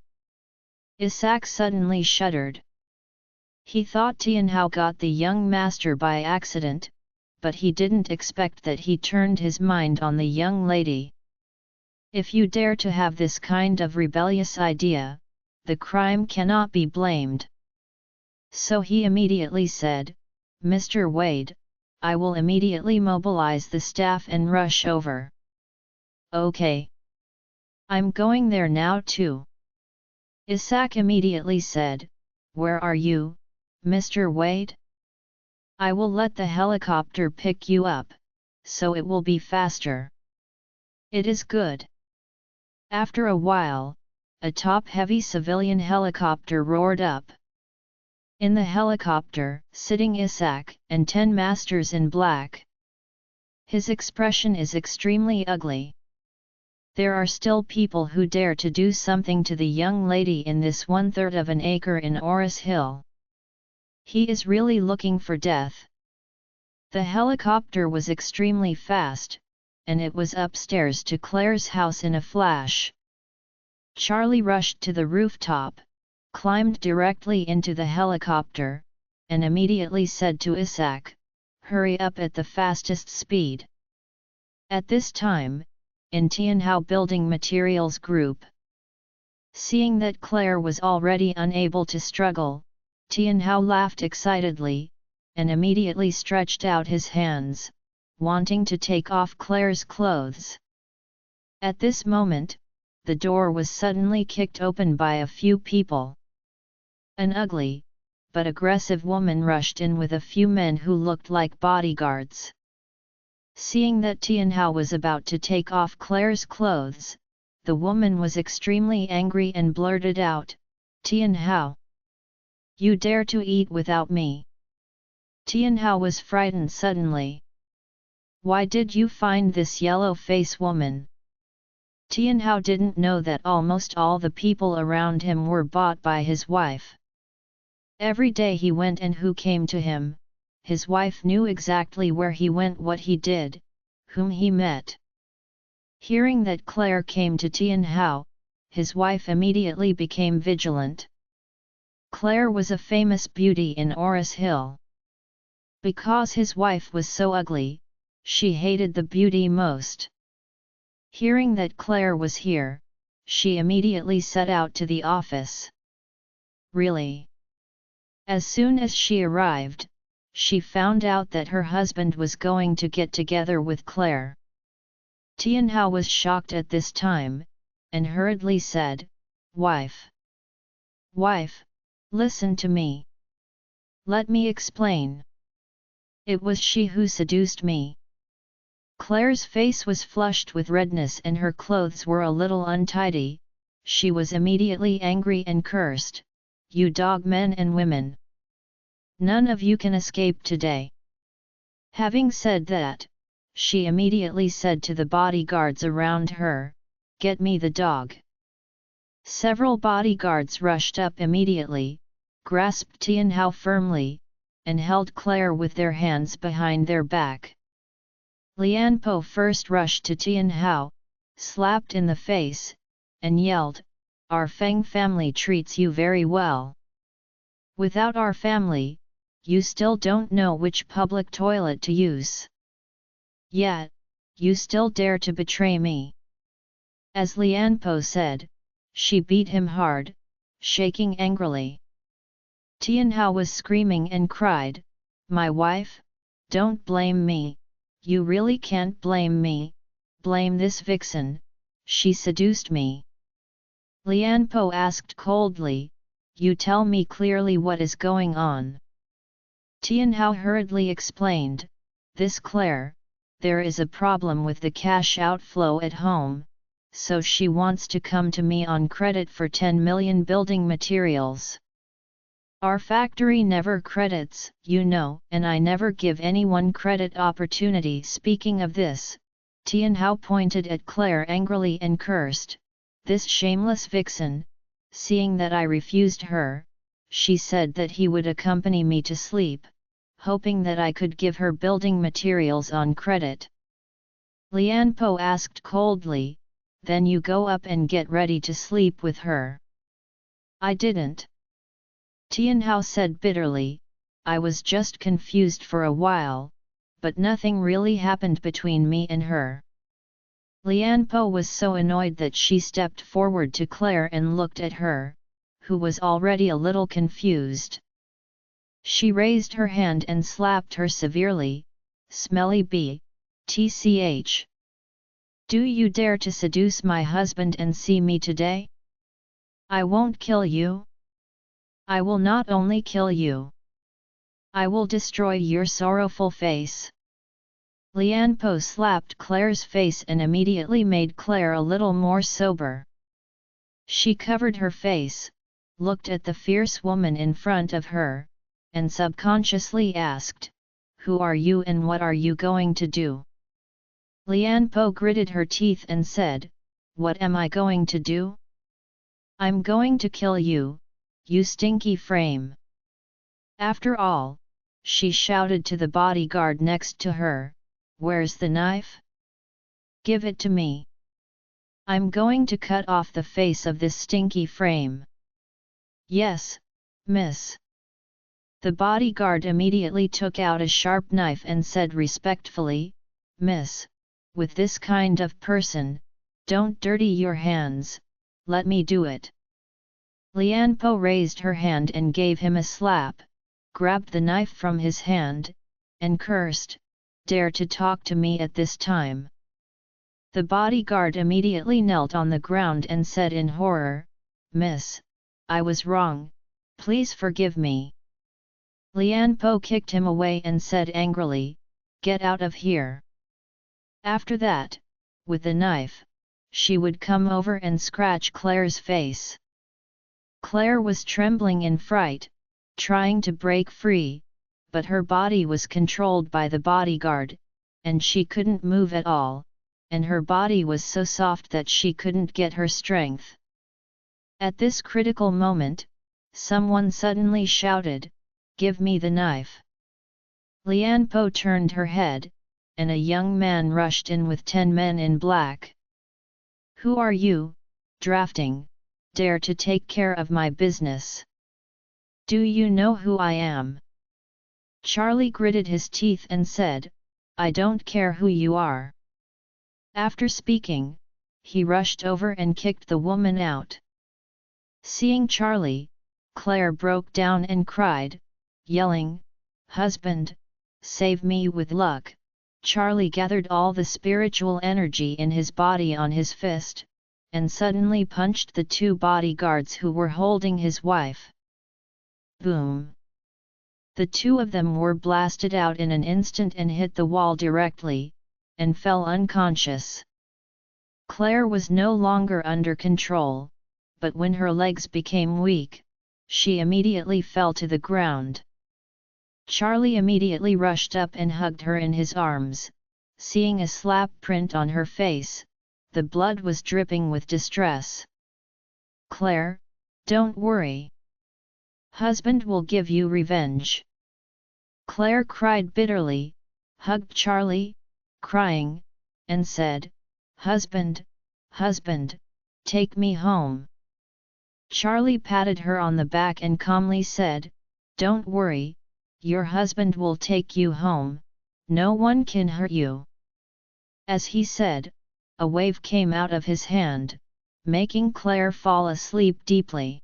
Isaac suddenly shuddered. He thought Tianhao got the young master by accident, but he didn't expect that he turned his mind on the young lady. If you dare to have this kind of rebellious idea, the crime cannot be blamed. So he immediately said, "Mr. Wade, I will immediately mobilize the staff and rush over." "Okay. I'm going there now too." Isaac immediately said, "Where are you, Mr. Wade?" "I will let the helicopter pick you up, so it will be faster." It is good. After a while, a top-heavy civilian helicopter roared up. In the helicopter, sitting Isaac and 10 masters in black. His expression is extremely ugly. There are still people who dare to do something to the young lady in this 1/3 of an acre in Oris Hill. He is really looking for death. The helicopter was extremely fast, and it was upstairs to Claire's house in a flash. Charlie rushed to the rooftop, climbed directly into the helicopter, and immediately said to Isaac, "Hurry up at the fastest speed." At this time, in Tianhao Building Materials Group. Seeing that Claire was already unable to struggle, Tianhao laughed excitedly, and immediately stretched out his hands, wanting to take off Claire's clothes. At this moment, the door was suddenly kicked open by a few people. An ugly, but aggressive woman rushed in with a few men who looked like bodyguards. Seeing that Tianhao was about to take off Claire's clothes, the woman was extremely angry and blurted out, "Tianhao! You dare to eat without me?" Tianhao was frightened suddenly. "Why did you find this yellow-face woman?" Tianhao didn't know that almost all the people around him were bought by his wife. Every day he went and who came to him, his wife knew exactly where he went, what he did, whom he met. Hearing that Claire came to Tianhao, his wife immediately became vigilant. Claire was a famous beauty in Oris Hill. Because his wife was so ugly, she hated the beauty most. Hearing that Claire was here, she immediately set out to the office. Really? As soon as she arrived, she found out that her husband was going to get together with Claire. Tianhao was shocked at this time, and hurriedly said, "Wife! Wife, listen to me. Let me explain. It was she who seduced me." Claire's face was flushed with redness and her clothes were a little untidy. She was immediately angry and cursed, "You dog men and women! None of you can escape today." Having said that, she immediately said to the bodyguards around her, "Get me the dog." Several bodyguards rushed up immediately, grasped Tianhao firmly, and held Claire with their hands behind their back. Lianpo first rushed to Tianhao, slapped in the face, and yelled, "Our Feng family treats you very well. Without our family, you still don't know which public toilet to use. Yet, you still dare to betray me." As Lianpo said, she beat him hard, shaking angrily. Tianhao was screaming and cried, "My wife, don't blame me, you really can't blame me, blame this vixen, she seduced me." Lianpo asked coldly, "You tell me clearly what is going on." Tianhao hurriedly explained, "This Claire, there is a problem with the cash outflow at home, so she wants to come to me on credit for 10 million building materials. Our factory never credits, you know, and I never give anyone credit opportunity." Speaking of this, Tianhao pointed at Claire angrily and cursed, "This shameless vixen." Seeing that I refused her, she said that he would accompany me to sleep, hoping that I could give her building materials on credit. Lianpo asked coldly, "Then you go up and get ready to sleep with her." "I didn't." Tianhao said bitterly, "I was just confused for a while, but nothing really happened between me and her." Lianpo was so annoyed that she stepped forward to Claire and looked at her, who was already a little confused. She raised her hand and slapped her severely, "Smelly bee, tch! Do you dare to seduce my husband and see me today? I won't kill you. I will not only kill you. I will destroy your sorrowful face." Lianpo slapped Claire's face and immediately made Claire a little more sober. She covered her face, looked at the fierce woman in front of her, and subconsciously asked, "Who are you and what are you going to do?" Lianpo gritted her teeth and said, "What am I going to do? I'm going to kill you, you stinky frame." After all, she shouted to the bodyguard next to her, "Where's the knife? Give it to me. I'm going to cut off the face of this stinky frame." "Yes, miss." The bodyguard immediately took out a sharp knife and said respectfully, "Miss, with this kind of person, don't dirty your hands, let me do it." Lianpo raised her hand and gave him a slap, grabbed the knife from his hand, and cursed, "Dare to talk to me at this time." The bodyguard immediately knelt on the ground and said in horror, "Miss, I was wrong, please forgive me." Lianpo kicked him away and said angrily, "Get out of here." After that, with the knife, she would come over and scratch Claire's face. Claire was trembling in fright, trying to break free, but her body was controlled by the bodyguard, and she couldn't move at all, and her body was so soft that she couldn't get her strength. At this critical moment, someone suddenly shouted, "Give me the knife." Lianpo turned her head, and a young man rushed in with 10 men in black. "Who are you, drafting, dare to take care of my business? Do you know who I am?" Charlie gritted his teeth and said, "I don't care who you are." After speaking, he rushed over and kicked the woman out. Seeing Charlie, Claire broke down and cried, yelling, "Husband, save me with luck." Charlie gathered all the spiritual energy in his body on his fist, and suddenly punched the 2 bodyguards who were holding his wife. Boom! The 2 of them were blasted out in an instant and hit the wall directly, and fell unconscious. Claire was no longer under control, but when her legs became weak, she immediately fell to the ground. Charlie immediately rushed up and hugged her in his arms. Seeing a slap print on her face, the blood was dripping with distress. "Claire, don't worry. Husband will give you revenge." Claire cried bitterly, hugged Charlie, crying, and said, "Husband, husband, take me home." Charlie patted her on the back and calmly said, "Don't worry, your husband will take you home, no one can hurt you." As he said, a wave came out of his hand, making Claire fall asleep deeply.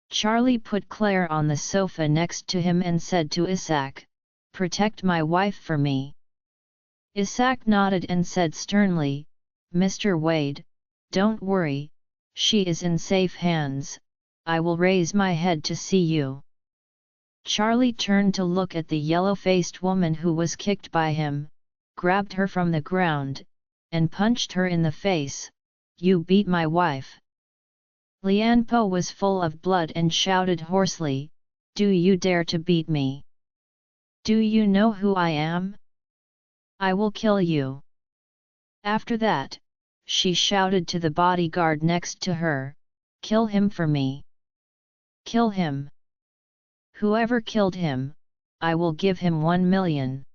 Charlie put Claire on the sofa next to him and said to Isaac, "Protect my wife for me." Isaac nodded and said sternly, "Mr. Wade, don't worry, she is in safe hands, I will raise my head to see you." Charlie turned to look at the yellow-faced woman who was kicked by him, grabbed her from the ground, and punched her in the face. "You beat my wife." Lianpo was full of blood and shouted hoarsely, "Do you dare to beat me? Do you know who I am? I will kill you." After that, she shouted to the bodyguard next to her, "Kill him for me. Kill him. Whoever killed him, I will give him 1 million."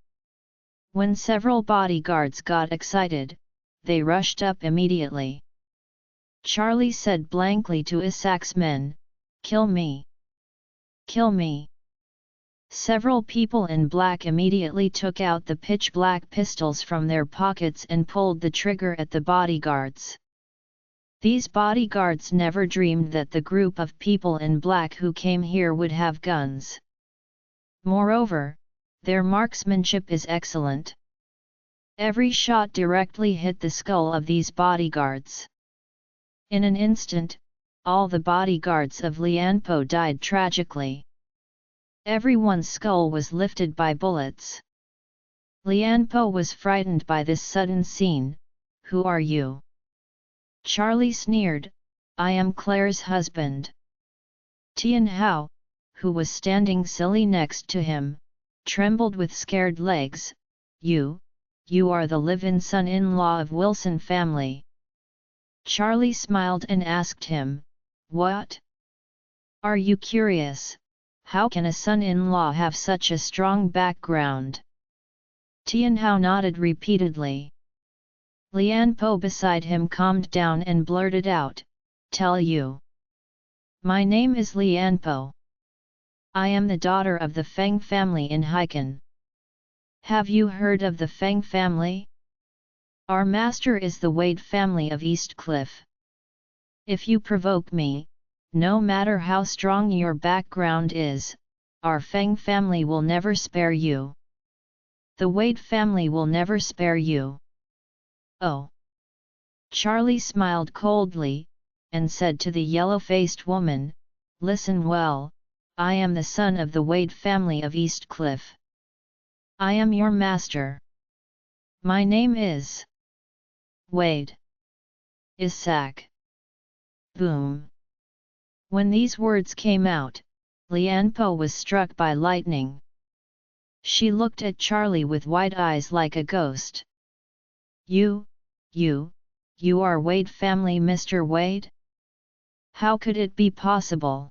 When several bodyguards got excited, they rushed up immediately. Charlie said blankly to Isaac's men, "Kill me. Kill me." Several people in black immediately took out the pitch-black pistols from their pockets and pulled the trigger at the bodyguards. These bodyguards never dreamed that the group of people in black who came here would have guns. Moreover, their marksmanship is excellent. Every shot directly hit the skull of these bodyguards. In an instant, all the bodyguards of Lianpo died tragically. Everyone's skull was lifted by bullets. Lianpo was frightened by this sudden scene. "Who are you?" Charlie sneered. "I am Claire's husband." Tian Hao, who was standing silly next to him, trembled with scared legs. You are the live-in son-in-law of Wilson family." Charlie smiled and asked him, "What? Are you curious? How can a son-in-law have such a strong background?" Tian Hao nodded repeatedly. Lianpo beside him calmed down and blurted out, "Tell you. My name is Lianpo. I am the daughter of the Feng family in Haikan. Have you heard of the Feng family? Our master is the Wade family of East Cliff. If you provoke me, no matter how strong your background is, our Feng family will never spare you. The Wade family will never spare you." "Oh." Charlie smiled coldly, and said to the yellow-faced woman, "Listen well, I am the son of the Wade family of East Cliff. I am your master. My name is Wade Isaac." Boom! When these words came out, Lianpo was struck by lightning. She looked at Charlie with wide eyes like a ghost. You are Wade family, Mr. Wade? How could it be possible?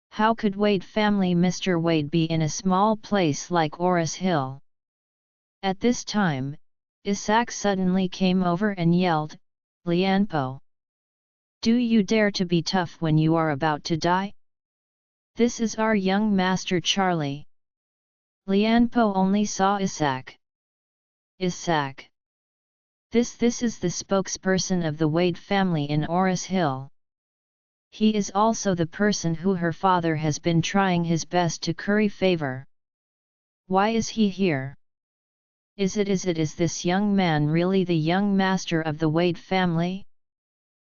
How could Wade family Mr. Wade be in a small place like Oris Hill?" At this time, Isaac suddenly came over and yelled, "Lianpo! Do you dare to be tough when you are about to die? This is our young master Charlie." Lianpo only saw Isaac. "Isaac! This is the spokesperson of the Wade family in Oris Hill. He is also the person who her father has been trying his best to curry favor. Why is he here? Is this young man really the young master of the Wade family?"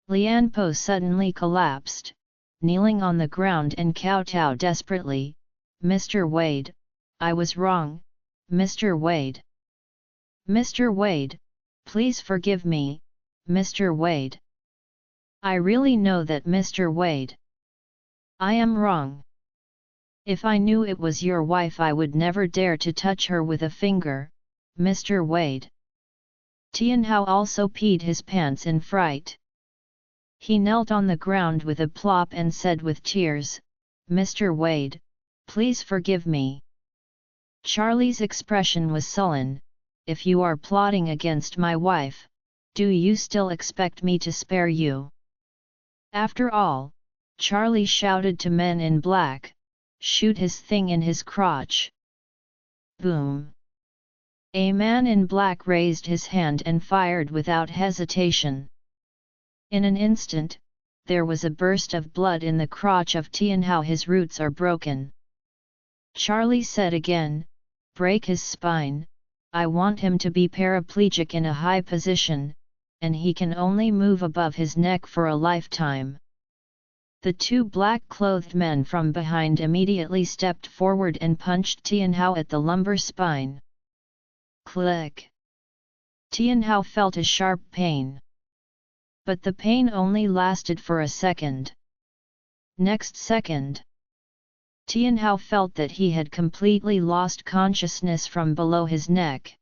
Lianpo suddenly collapsed, kneeling on the ground and kowtowed desperately, "Mr. Wade, I was wrong, Mr. Wade. Mr. Wade, please forgive me, Mr. Wade. I really know that, Mr. Wade. I am wrong. If I knew it was your wife I would never dare to touch her with a finger, Mr. Wade." Tian Hao also peed his pants in fright. He knelt on the ground with a plop and said with tears, "Mr. Wade, please forgive me." Charlie's expression was sullen. "If you are plotting against my wife, do you still expect me to spare you?" After all, Charlie shouted to men in black, "Shoot his thing in his crotch." Boom! A man in black raised his hand and fired without hesitation. In an instant, there was a burst of blood in the crotch of Tian Hao. "His roots are broken." Charlie said again, "Break his spine. I want him to be paraplegic in a high position, and he can only move above his neck for a lifetime." The two black-clothed men from behind immediately stepped forward and punched Tian Hao at the lumbar spine. Click! Tian Hao felt a sharp pain. But the pain only lasted for a second. Next second, Tian Hao felt that he had completely lost consciousness from below his neck.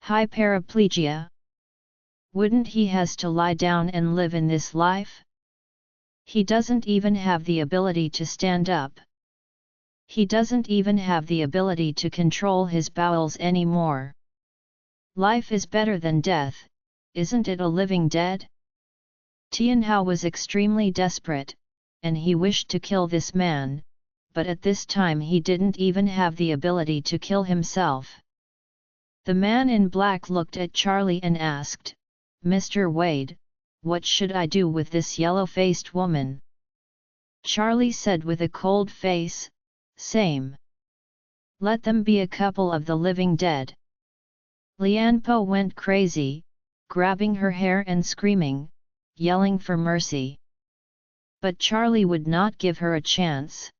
High paraplegia? Wouldn't he has to lie down and live in this life? He doesn't even have the ability to stand up. He doesn't even have the ability to control his bowels anymore. Life is better than death, isn't it? A living dead? Tian Hao was extremely desperate, and he wished to kill this man, but at this time he didn't even have the ability to kill himself. The man in black looked at Charlie and asked, "Mr. Wade, what should I do with this yellow-faced woman?" Charlie said with a cold face, "Same. Let them be a couple of the living dead." Lianpo went crazy, grabbing her hair and screaming, yelling for mercy. But Charlie would not give her a chance.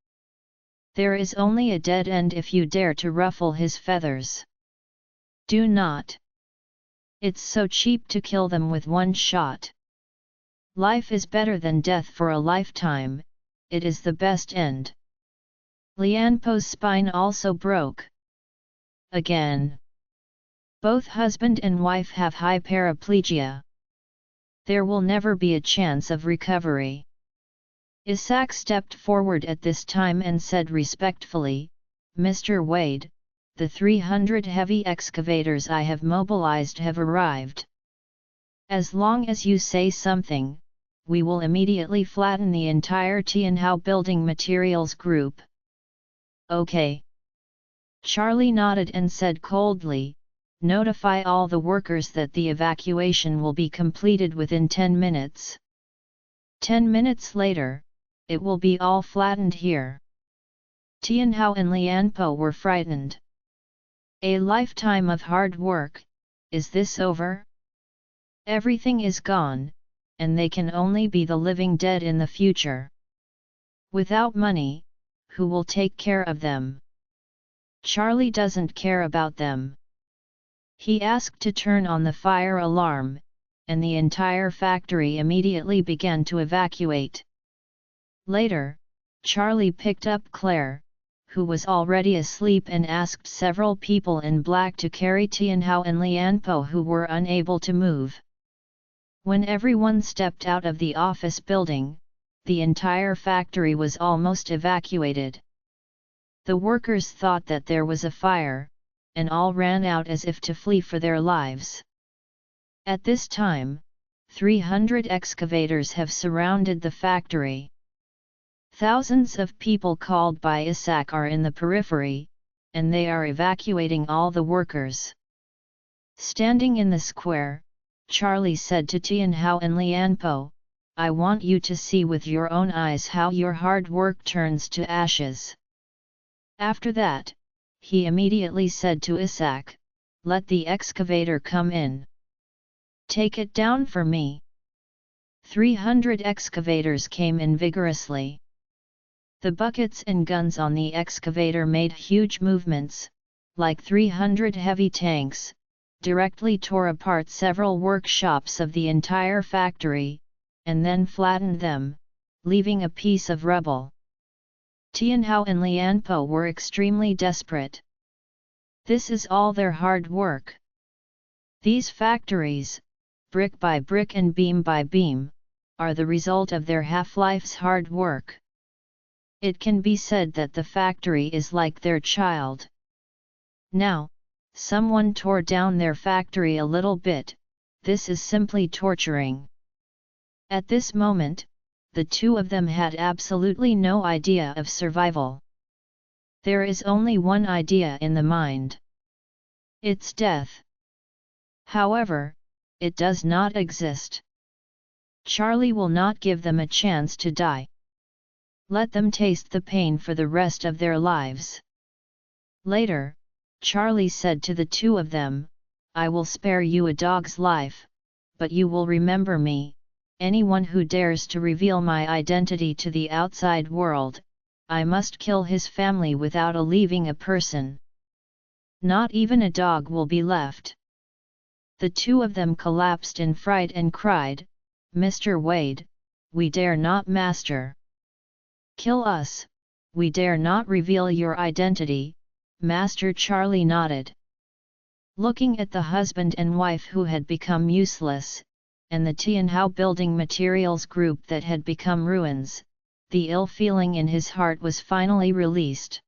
"There is only a dead end if you dare to ruffle his feathers. Do not. It's so cheap to kill them with one shot. Life is better than death for a lifetime, it is the best end. Lianpo's spine also broke. Again. Both husband and wife have high paraplegia. There will never be a chance of recovery. Isaac stepped forward at this time and said respectfully, Mr. Wade, the 300 heavy excavators I have mobilized have arrived. As long as you say something, we will immediately flatten the entire Tianhao building materials group. Okay. Charlie nodded and said coldly, notify all the workers that the evacuation will be completed within 10 minutes. 10 minutes later, it will be all flattened here. Tianhao and Lianpo were frightened. A lifetime of hard work, is this over? Everything is gone, and they can only be the living dead in the future. Without money, who will take care of them? Charlie doesn't care about them. He asked to turn on the fire alarm, and the entire factory immediately began to evacuate. Later, Charlie picked up Claire, who was already asleep, and asked several people in black to carry Tianhao and Lianpo, who were unable to move. When everyone stepped out of the office building, the entire factory was almost evacuated. The workers thought that there was a fire, and all ran out as if to flee for their lives. At this time, 300 excavators have surrounded the factory. Thousands of people called by Isaac are in the periphery, and they are evacuating all the workers. Standing in the square, Charlie said to Tianhao and Lianpo, I want you to see with your own eyes how your hard work turns to ashes. After that, he immediately said to Isaac, let the excavator come in. Take it down for me. 300 excavators came in vigorously. The buckets and guns on the excavator made huge movements, like 300 heavy tanks, directly tore apart several workshops of the entire factory, and then flattened them, leaving a piece of rubble. Tianhao and Lianpo were extremely desperate. This is all their hard work. These factories, brick by brick and beam by beam, are the result of their half-life's hard work. It can be said that the factory is like their child. Now, someone tore down their factory a little bit, this is simply torturing. At this moment, the two of them had absolutely no idea of survival. There is only one idea in the mind. It's death. However, it does not exist. Charlie will not give them a chance to die. Let them taste the pain for the rest of their lives. Later, Charlie said to the two of them, I will spare you a dog's life, but you will remember me. Anyone who dares to reveal my identity to the outside world, I must kill his family without leaving a person. Not even a dog will be left. The two of them collapsed in fright and cried, Mr. Wade, we dare not, master. Kill us, we dare not reveal your identity, Master. Charlie nodded. Looking at the husband and wife who had become useless, and the Tianhao building materials group that had become ruins, the ill feeling in his heart was finally released.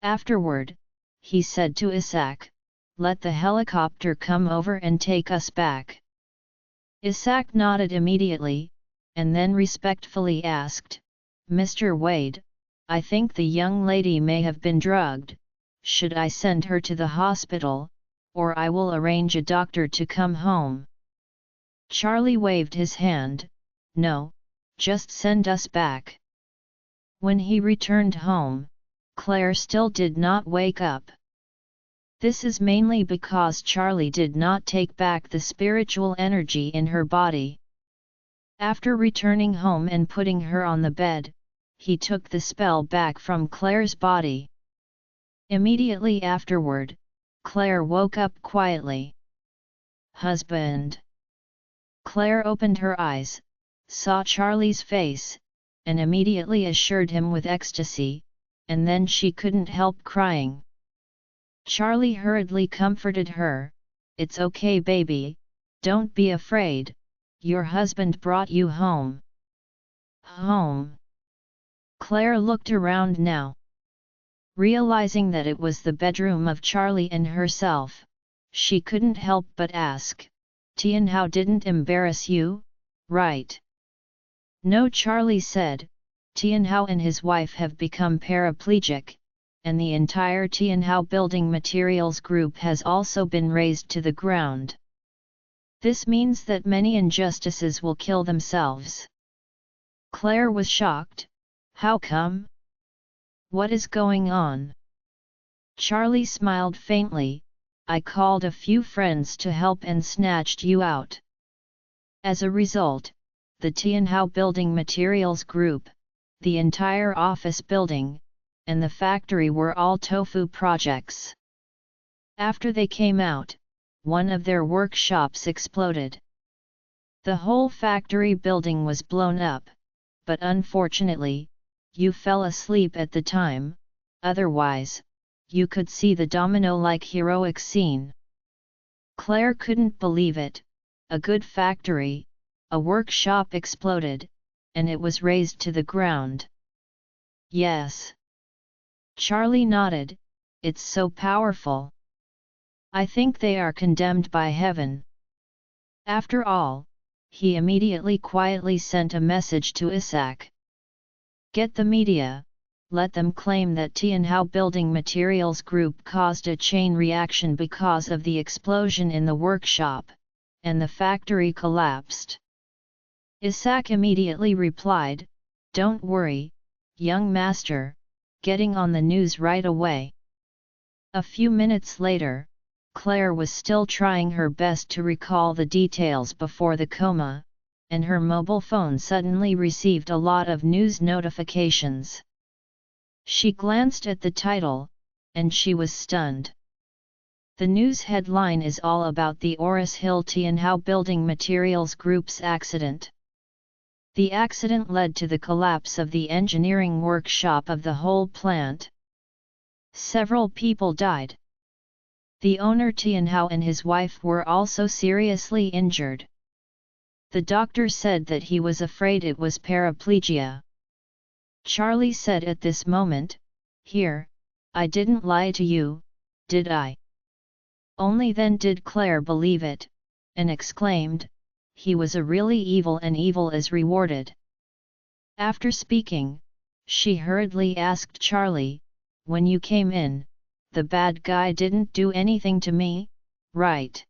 Afterward, he said to Isaac, let the helicopter come over and take us back. Isaac nodded immediately, and then respectfully asked, Mr. Wade, I think the young lady may have been drugged. Should I send her to the hospital, or I will arrange a doctor to come home? Charlie waved his hand, no, just send us back. When he returned home, Claire still did not wake up. This is mainly because Charlie did not take back the spiritual energy in her body. After returning home and putting her on the bed, he took the spell back from Claire's body. Immediately afterward, Claire woke up quietly. Husband. Claire opened her eyes, saw Charlie's face, and immediately assured him with ecstasy, and then she couldn't help crying. Charlie hurriedly comforted her. "It's okay, baby, don't be afraid, your husband brought you home." Home? Claire looked around now. Realizing that it was the bedroom of Charlie and herself, she couldn't help but ask, "Tianhao didn't embarrass you, right?" "No," Charlie said, "Tianhao and his wife have become paraplegic, and the entire Tianhao Building Materials Group has also been razed to the ground. This means that many injustices will kill themselves." Claire was shocked. "How come? What is going on?" Charlie smiled faintly. "I called a few friends to help and snatched you out. As a result, the Tianhao Building Materials Group, the entire office building, and the factory were all tofu projects. After they came out, one of their workshops exploded. The whole factory building was blown up, but unfortunately, you fell asleep at the time, otherwise, you could see the domino-like heroic scene." Claire couldn't believe it. A good factory, a workshop exploded, and it was razed to the ground. "Yes." Charlie nodded. "It's so powerful. I think they are condemned by heaven." After all, he immediately quietly sent a message to Isaac. "Get the media, let them claim that Tianhao Building Materials Group caused a chain reaction because of the explosion in the workshop, and the factory collapsed." Isaac immediately replied, "Don't worry, young master, getting on the news right away." A few minutes later, Claire was still trying her best to recall the details before the coma, and her mobile phone suddenly received a lot of news notifications. She glanced at the title, and she was stunned. The news headline is all about the Oris Hill Tianhao Building Materials Group's accident. The accident led to the collapse of the engineering workshop of the whole plant. Several people died. The owner Tianhao and his wife were also seriously injured. The doctor said that he was afraid it was paraplegia. Charlie said at this moment, "Here, I didn't lie to you, did I?" Only then did Claire believe it, and exclaimed, "He was a really evil, and evil is rewarded." After speaking, she hurriedly asked Charlie, "When you came in, the bad guy didn't do anything to me, right?"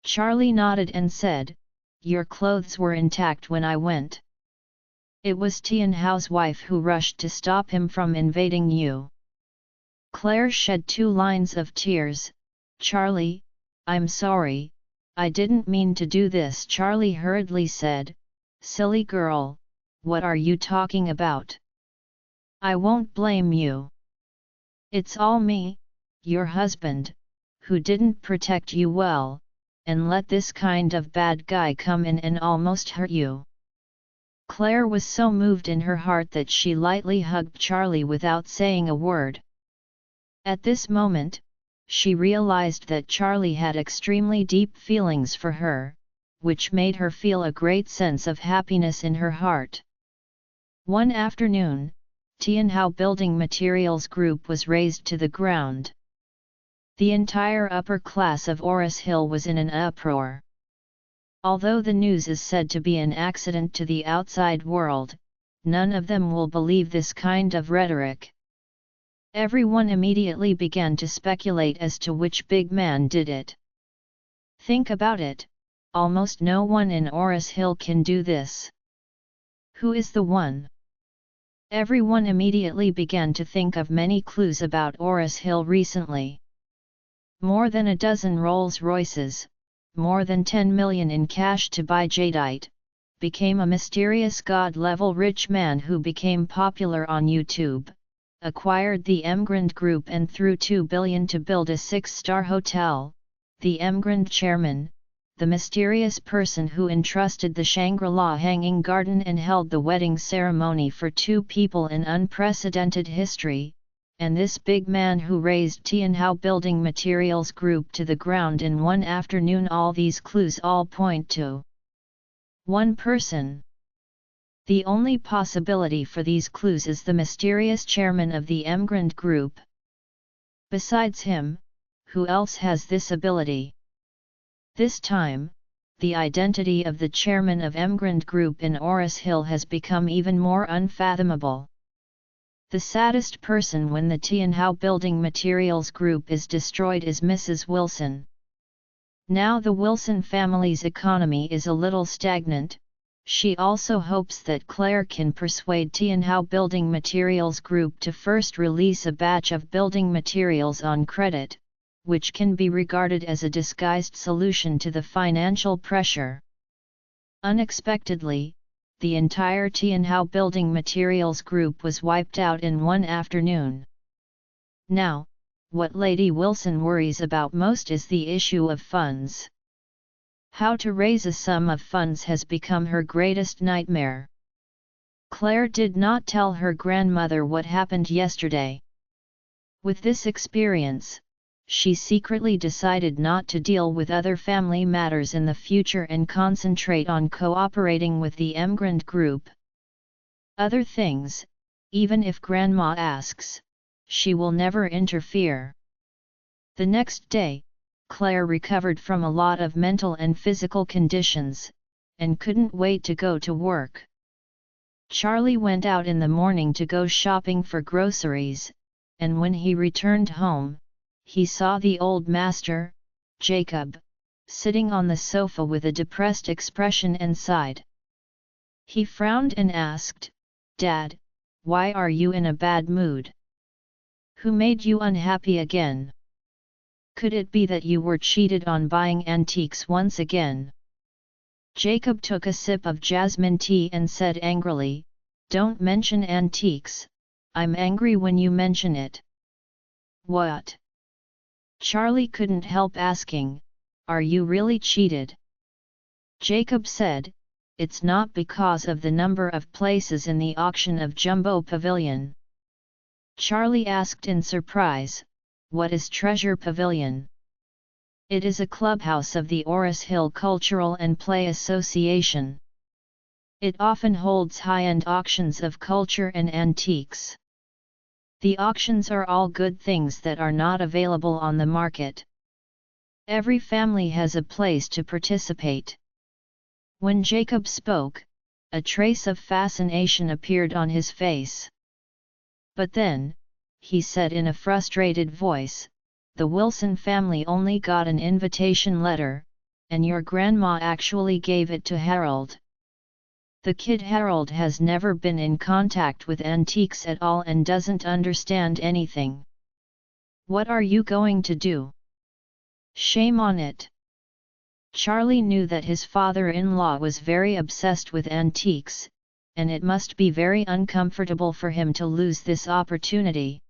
Charlie nodded and said, "Your clothes were intact when I went. It was Tianhao's wife who rushed to stop him from invading you." Claire shed 2 lines of tears. "Charlie, I'm sorry, I didn't mean to do this." Charlie hurriedly said, "Silly girl, what are you talking about? I won't blame you. It's all me, your husband, who didn't protect you well, and let this kind of bad guy come in and almost hurt you." Claire was so moved in her heart that she lightly hugged Charlie without saying a word. At this moment, she realized that Charlie had extremely deep feelings for her, which made her feel a great sense of happiness in her heart. One afternoon, Tianhao Building Materials Group was razed to the ground. The entire upper class of Oris Hill was in an uproar. Although the news is said to be an accident to the outside world, none of them will believe this kind of rhetoric. Everyone immediately began to speculate as to which big man did it. Think about it, almost no one in Oris Hill can do this. Who is the one? Everyone immediately began to think of many clues about Oris Hill recently. More than a dozen Rolls-Royces, more than 10 million in cash to buy jadeite, became a mysterious god-level rich man who became popular on YouTube, acquired the Emgrand Group and threw $2 billion to build a 6-star hotel. The Emgrand chairman, the mysterious person who entrusted the Shangri-La hanging garden and held the wedding ceremony for 2 people in unprecedented history, and this big man who razed Tianhao Building Materials Group to the ground in one afternoon. All these clues all point to one person. The only possibility for these clues is the mysterious chairman of the Emgrand Group. Besides him, who else has this ability? This time, the identity of the chairman of Emgrand Group in Oris Hill has become even more unfathomable. The saddest person when the Tianhao Building Materials Group is destroyed is Mrs. Wilson. Now the Wilson family's economy is a little stagnant. She also hopes that Claire can persuade Tianhao Building Materials Group to first release a batch of building materials on credit, which can be regarded as a disguised solution to the financial pressure. Unexpectedly, the entire Tianhao Building Materials Group was wiped out in one afternoon. Now, what Lady Wilson worries about most is the issue of funds. How to raise a sum of funds has become her greatest nightmare. Claire did not tell her grandmother what happened yesterday. With this experience, she secretly decided not to deal with other family matters in the future and concentrate on cooperating with the Emgrand Group. Other things, even if Grandma asks, she will never interfere. The next day, Claire recovered from a lot of mental and physical conditions, and couldn't wait to go to work. Charlie went out in the morning to go shopping for groceries, and when he returned home, he saw the old master, Jacob, sitting on the sofa with a depressed expression and sighed. He frowned and asked, "Dad, why are you in a bad mood? Who made you unhappy again? Could it be that you were cheated on buying antiques once again?" Jacob took a sip of jasmine tea and said angrily, "Don't mention antiques, I'm angry when you mention it." "What?" Charlie couldn't help asking, "Are you really cheated?" Jacob said, "It's not because of the number of places in the auction of Jumbo Pavilion." Charlie asked in surprise, "What is Treasure Pavilion?" "It is a clubhouse of the Oris Hill Cultural and Play Association. It often holds high-end auctions of culture and antiques. The auctions are all good things that are not available on the market. Every family has a place to participate." When Jacob spoke, a trace of fascination appeared on his face. "But then," he said in a frustrated voice, "the Wilson family only got an invitation letter, and your grandma actually gave it to Harold. The kid Harold has never been in contact with antiques at all and doesn't understand anything. What are you going to do? Shame on it." Charlie knew that his father-in-law was very obsessed with antiques, and it must be very uncomfortable for him to lose this opportunity.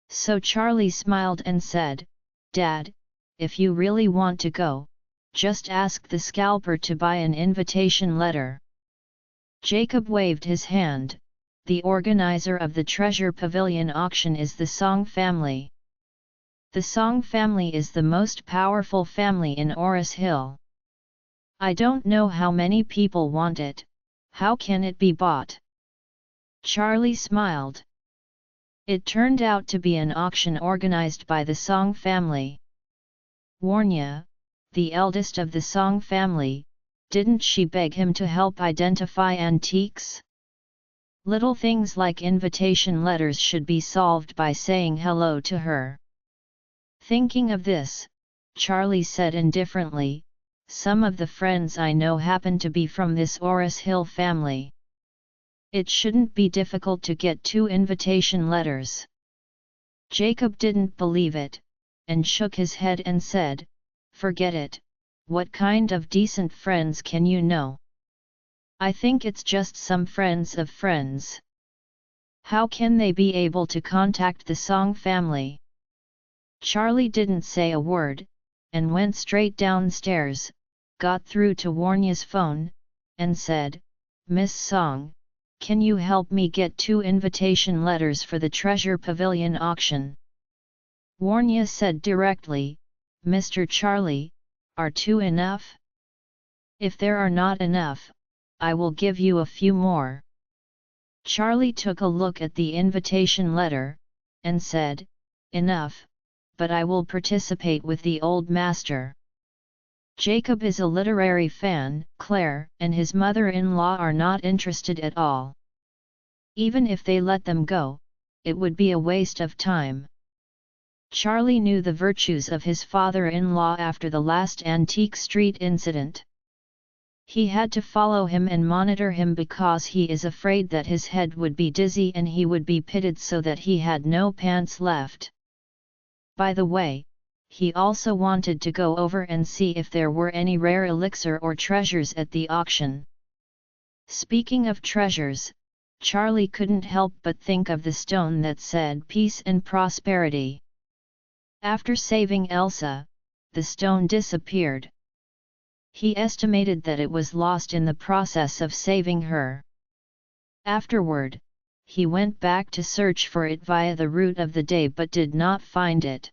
So Charlie smiled and said, "Dad, if you really want to go, just ask the scalper to buy an invitation letter." Jacob waved his hand. "The organizer of the Treasure Pavilion auction is the Song family. The Song family is the most powerful family in Oris Hill. I don't know how many people want it. How can it be bought?" Charlie smiled. It turned out to be an auction organized by the Song family. Warnya, the eldest of the Song family, didn't she beg him to help identify antiques? Little things like invitation letters should be solved by saying hello to her. Thinking of this, Charlie said indifferently, "Some of the friends I know happen to be from this Oris Hill family. It shouldn't be difficult to get 2 invitation letters." Jacob didn't believe it, and shook his head and said, "Forget it, what kind of decent friends can you know? I think it's just some friends of friends. How can they be able to contact the Song family? Charlie didn't say a word, and went straight downstairs, got through to Warnya's phone, and said, "Miss Song, can you help me get 2 invitation letters for the Treasure Pavilion auction?" Warnya said directly, "Mr. Charlie, are 2 enough? If there are not enough, I will give you a few more." Charlie took a look at the invitation letter, and said, "Enough, but I will participate with the old master." Jacob is a literary fan. Claire and his mother-in-law are not interested at all. Even if they let them go, it would be a waste of time. Charlie knew the virtues of his father-in-law after the last Antique Street incident. He had to follow him and monitor him because he is afraid that his head would be dizzy and he would be pitted so that he had no pants left. By the way, he also wanted to go over and see if there were any rare elixir or treasures at the auction. Speaking of treasures, Charlie couldn't help but think of the stone that said peace and prosperity. After saving Elsa, the stone disappeared. He estimated that it was lost in the process of saving her. Afterward, he went back to search for it via the route of the day but did not find it.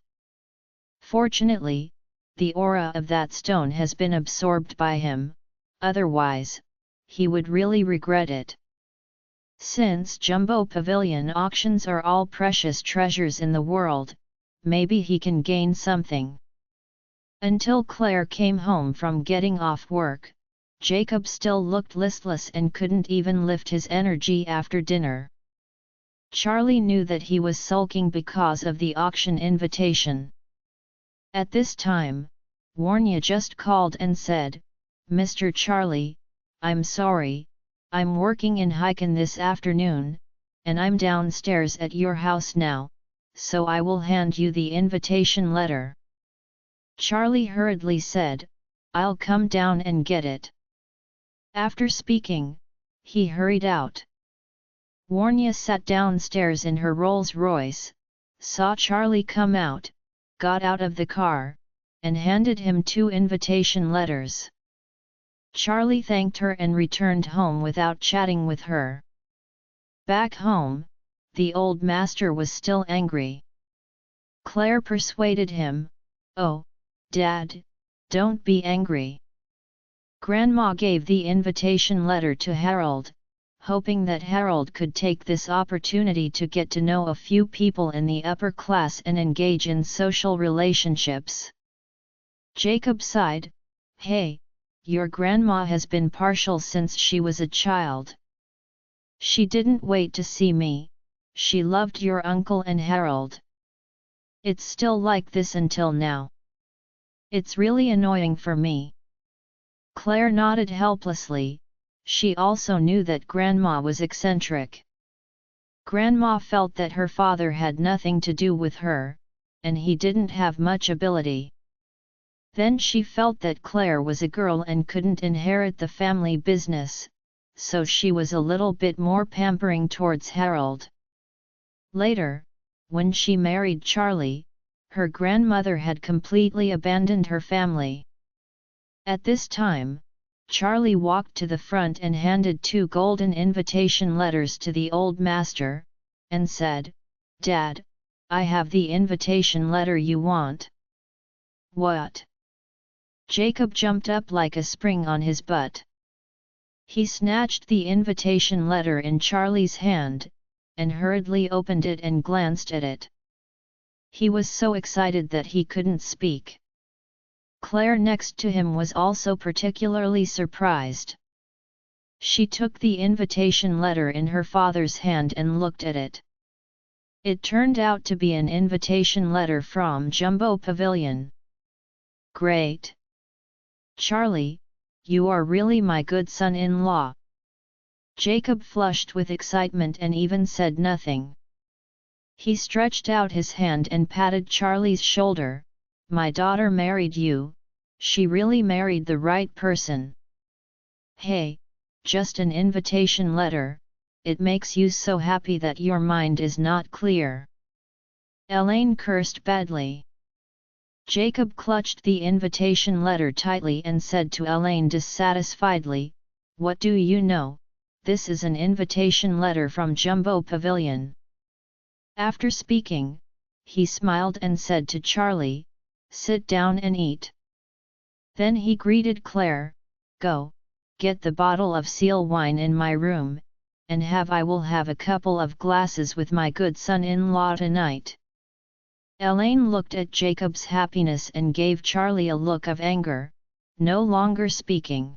Fortunately, the aura of that stone has been absorbed by him, otherwise, he would really regret it. Since Jumbo Pavilion auctions are all precious treasures in the world, maybe he can gain something. Until Claire came home from getting off work, Jacob still looked listless and couldn't even lift his energy after dinner. Charlie knew that he was sulking because of the auction invitation. At this time, Warnya just called and said, "Mr. Charlie, I'm sorry, I'm working in Hiken this afternoon, and I'm downstairs at your house now, so I will hand you the invitation letter." Charlie hurriedly said, "I'll come down and get it." After speaking, he hurried out. Warnya sat downstairs in her Rolls-Royce, saw Charlie come out, got out of the car, and handed him 2 invitation letters. Charlie thanked her and returned home without chatting with her. Back home, the old master was still angry. Claire persuaded him, "Oh, Dad, don't be angry." Grandma gave the invitation letter to Harold, hoping that Harold could take this opportunity to get to know a few people in the upper class and engage in social relationships. Jacob sighed, "Hey, your grandma has been partial since she was a child. She didn't wait to see me, she loved your uncle and Harold. It's still like this until now. It's really annoying for me." Claire nodded helplessly. She also knew that Grandma was eccentric. Grandma felt that her father had nothing to do with her, and he didn't have much ability. Then she felt that Claire was a girl and couldn't inherit the family business, so she was a little bit more pampering towards Harold. Later, when she married Charlie, her grandmother had completely abandoned her family. At this time, Charlie walked to the front and handed 2 golden invitation letters to the old master, and said, "Dad, I have the invitation letter you want." "What?" Jacob jumped up like a spring on his butt. He snatched the invitation letter in Charlie's hand, and hurriedly opened it and glanced at it. He was so excited that he couldn't speak. Claire next to him was also particularly surprised. She took the invitation letter in her father's hand and looked at it. It turned out to be an invitation letter from Jumbo Pavilion. "Great! Charlie, you are really my good son-in-law." Jacob flushed with excitement and even said nothing. He stretched out his hand and patted Charlie's shoulder. "My daughter married you, she really married the right person." "Hey, just an invitation letter, it makes you so happy that your mind is not clear." Elaine cursed badly. Jacob clutched the invitation letter tightly and said to Elaine dissatisfiedly, "What do you know? This is an invitation letter from Jumbo Pavilion." After speaking, he smiled and said to Charlie, "Sit down and eat." Then he greeted Claire, "Go, get the bottle of seal wine in my room, and I will have a couple of glasses with my good son-in-law tonight." Elaine looked at Jacob's happiness and gave Charlie a look of anger, no longer speaking.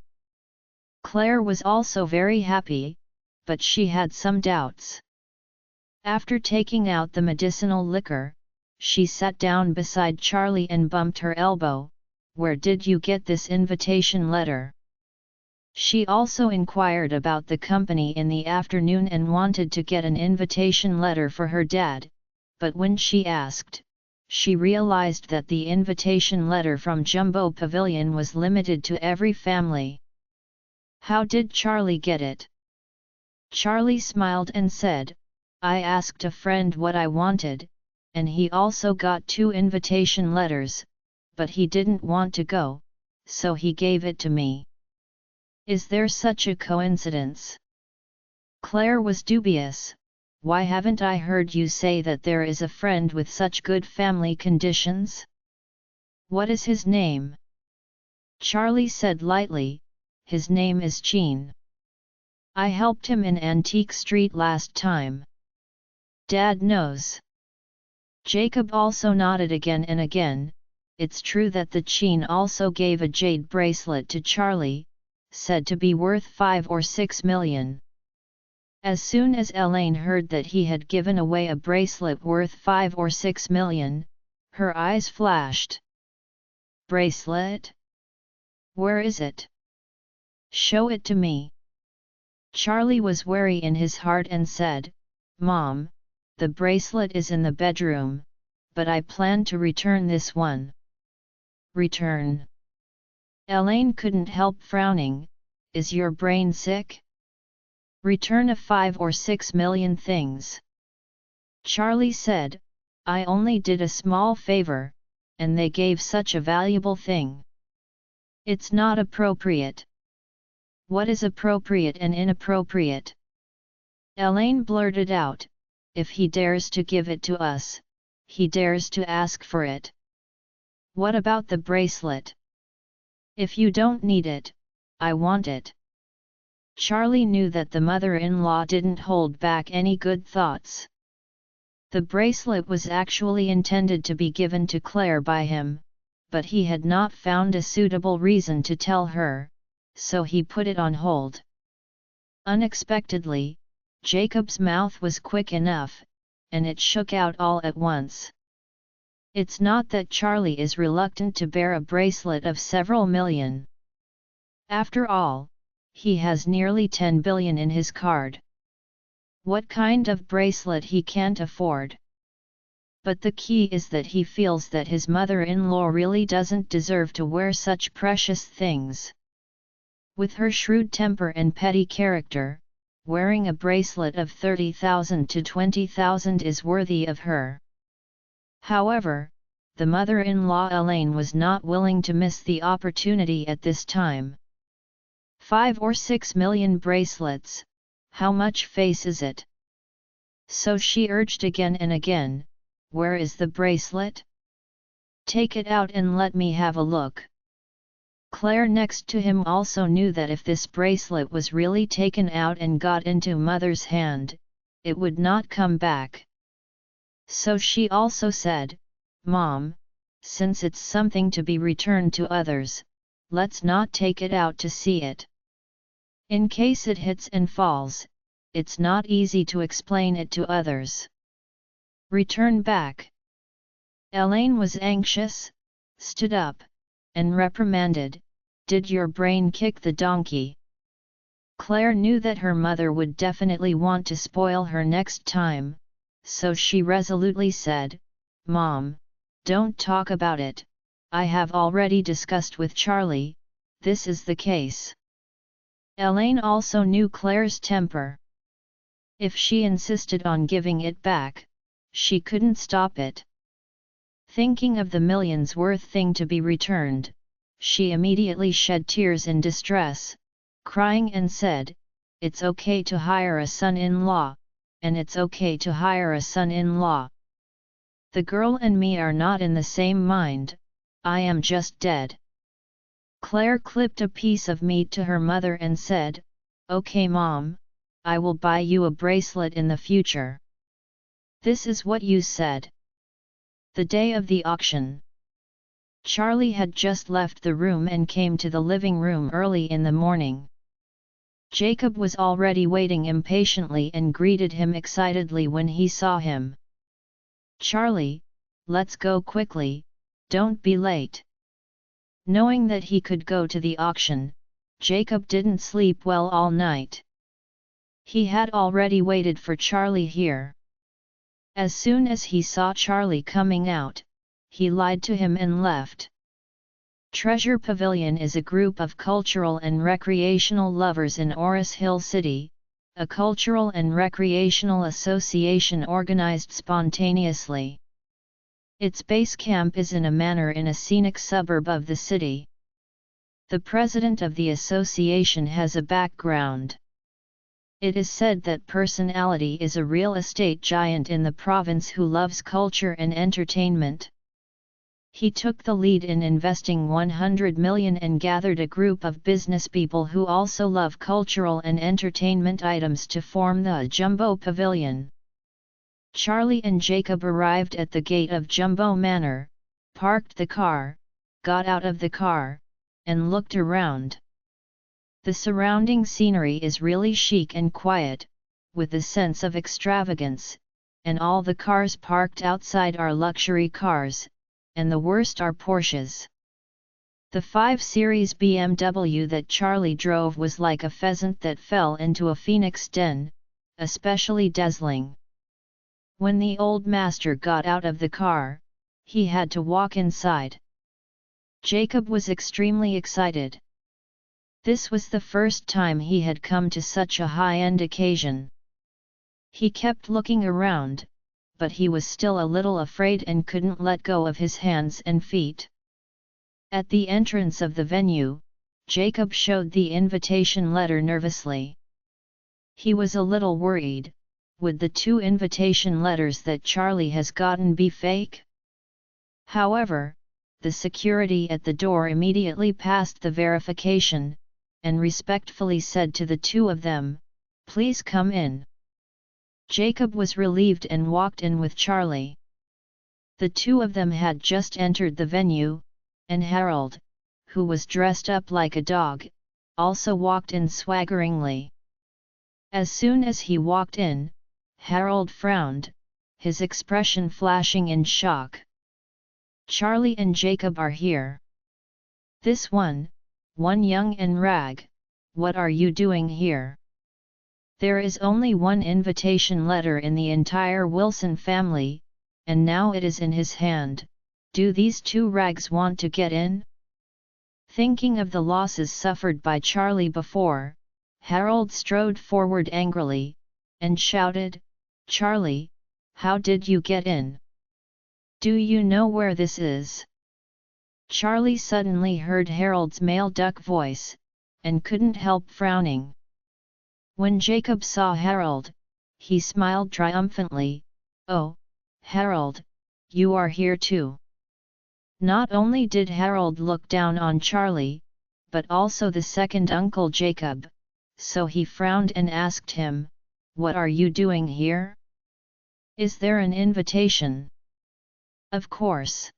Claire was also very happy, but she had some doubts. After taking out the medicinal liquor, she sat down beside Charlie and bumped her elbow. "Where did you get this invitation letter?" She also inquired about the company in the afternoon and wanted to get an invitation letter for her dad, but when she asked, she realized that the invitation letter from Jumbo Pavilion was limited to every family. How did Charlie get it? Charlie smiled and said, "I asked a friend what I wanted, and he also got 2 invitation letters, but he didn't want to go, so he gave it to me." Is there such a coincidence? Claire was dubious. "Why haven't I heard you say that there is a friend with such good family conditions? What is his name?" Charlie said lightly, "His name is Gene. I helped him in Antique Street last time. Dad knows." Jacob also nodded again and again. It's true that the Gene also gave a jade bracelet to Charlie, said to be worth 5 or 6 million. As soon as Elaine heard that he had given away a bracelet worth 5 or 6 million, her eyes flashed. "Bracelet? Where is it? Show it to me." Charlie was wary in his heart and said, "Mom, the bracelet is in the bedroom, but I plan to return this one." "Return?" Elaine couldn't help frowning. "Is your brain sick? Return a 5 or 6 million things." Charlie said, "I only did a small favor, and they gave such a valuable thing. It's not appropriate." "What is appropriate and inappropriate?" Elaine blurted out, "If he dares to give it to us, he dares to ask for it. What about the bracelet? If you don't need it, I want it." Charlie knew that the mother-in-law didn't hold back any good thoughts. The bracelet was actually intended to be given to Claire by him, but he had not found a suitable reason to tell her, so he put it on hold. Unexpectedly, Jacob's mouth was quick enough, and it shook out all at once. It's not that Charlie is reluctant to bear a bracelet of several million. After all, he has nearly 10 billion in his card. What kind of bracelet he can't afford? But the key is that he feels that his mother-in-law really doesn't deserve to wear such precious things. With her shrewd temper and petty character, wearing a bracelet of 30,000 to 20,000 is worthy of her. However, the mother-in-law Elaine was not willing to miss the opportunity at this time. 5 or 6 million bracelets, how much face is it? So she urged again and again, "Where is the bracelet? Take it out and let me have a look." Claire next to him also knew that if this bracelet was really taken out and got into Mother's hand, it would not come back. So she also said, "Mom, since it's something to be returned to others, let's not take it out to see it. In case it hits and falls, it's not easy to explain it to others. Return back." Elaine was anxious, stood up, and reprimanded, "Did your brain kick the donkey?" Claire knew that her mother would definitely want to spoil her next time, so she resolutely said, "Mom, don't talk about it, I have already discussed with Charlie, this is the case." Elaine also knew Claire's temper. If she insisted on giving it back, she couldn't stop it. Thinking of the millions worth thing to be returned, she immediately shed tears in distress, crying and said, "It's okay to hire a son-in-law, and it's okay to hire a son-in-law. The girl and me are not in the same mind, I am just dead." Claire clipped a piece of meat to her mother and said, "Okay Mom, I will buy you a bracelet in the future." This is what you said. The day of the auction. Charlie had just left the room and came to the living room early in the morning. Jacob was already waiting impatiently and greeted him excitedly when he saw him. "Charlie, let's go quickly, don't be late." Knowing that he could go to the auction, Jacob didn't sleep well all night. He had already waited for Charlie here. As soon as he saw Charlie coming out, he lied to him and left. Treasure Pavilion is a group of cultural and recreational lovers in Oris Hill City, a cultural and recreational association organized spontaneously. Its base camp is in a manor in a scenic suburb of the city. The president of the association has a background. It is said that personality is a real estate giant in the province who loves culture and entertainment. He took the lead in investing 100 million and gathered a group of businesspeople who also love cultural and entertainment items to form the Jumbo Pavilion. Charlie and Jacob arrived at the gate of Jumbo Manor, parked the car, got out of the car, and looked around. The surrounding scenery is really chic and quiet, with a sense of extravagance, and all the cars parked outside are luxury cars, and the worst are Porsches. The 5 Series BMW that Charlie drove was like a pheasant that fell into a phoenix den, especially dazzling. When the old master got out of the car, he had to walk inside. Jacob was extremely excited. This was the first time he had come to such a high-end occasion. He kept looking around, but he was still a little afraid and couldn't let go of his hands and feet. At the entrance of the venue, Jacob showed the invitation letter nervously. He was a little worried. Would the 2 invitation letters that Charlie has gotten be fake? However, the security at the door immediately passed the verification, and respectfully said to the 2 of them, "Please come in." Jacob was relieved and walked in with Charlie. The 2 of them had just entered the venue, and Harold, who was dressed up like a dog, also walked in swaggeringly. As soon as he walked in, Harold frowned, his expression flashing in shock. "Charlie and Jacob are here. This one young and rag, what are you doing here? There is only one invitation letter in the entire Wilson family, and now it is in his hand. Do these 2 rags want to get in?" Thinking of the losses suffered by Charlie before, Harold strode forward angrily, and shouted, "Charlie, how did you get in? Do you know where this is?" Charlie suddenly heard Harold's male duck voice, and couldn't help frowning. When Jacob saw Harold, he smiled triumphantly, "Oh, Harold, you are here too." Not only did Harold look down on Charlie, but also the second uncle Jacob, so he frowned and asked him, "What are you doing here? Is there an invitation?" "Of course."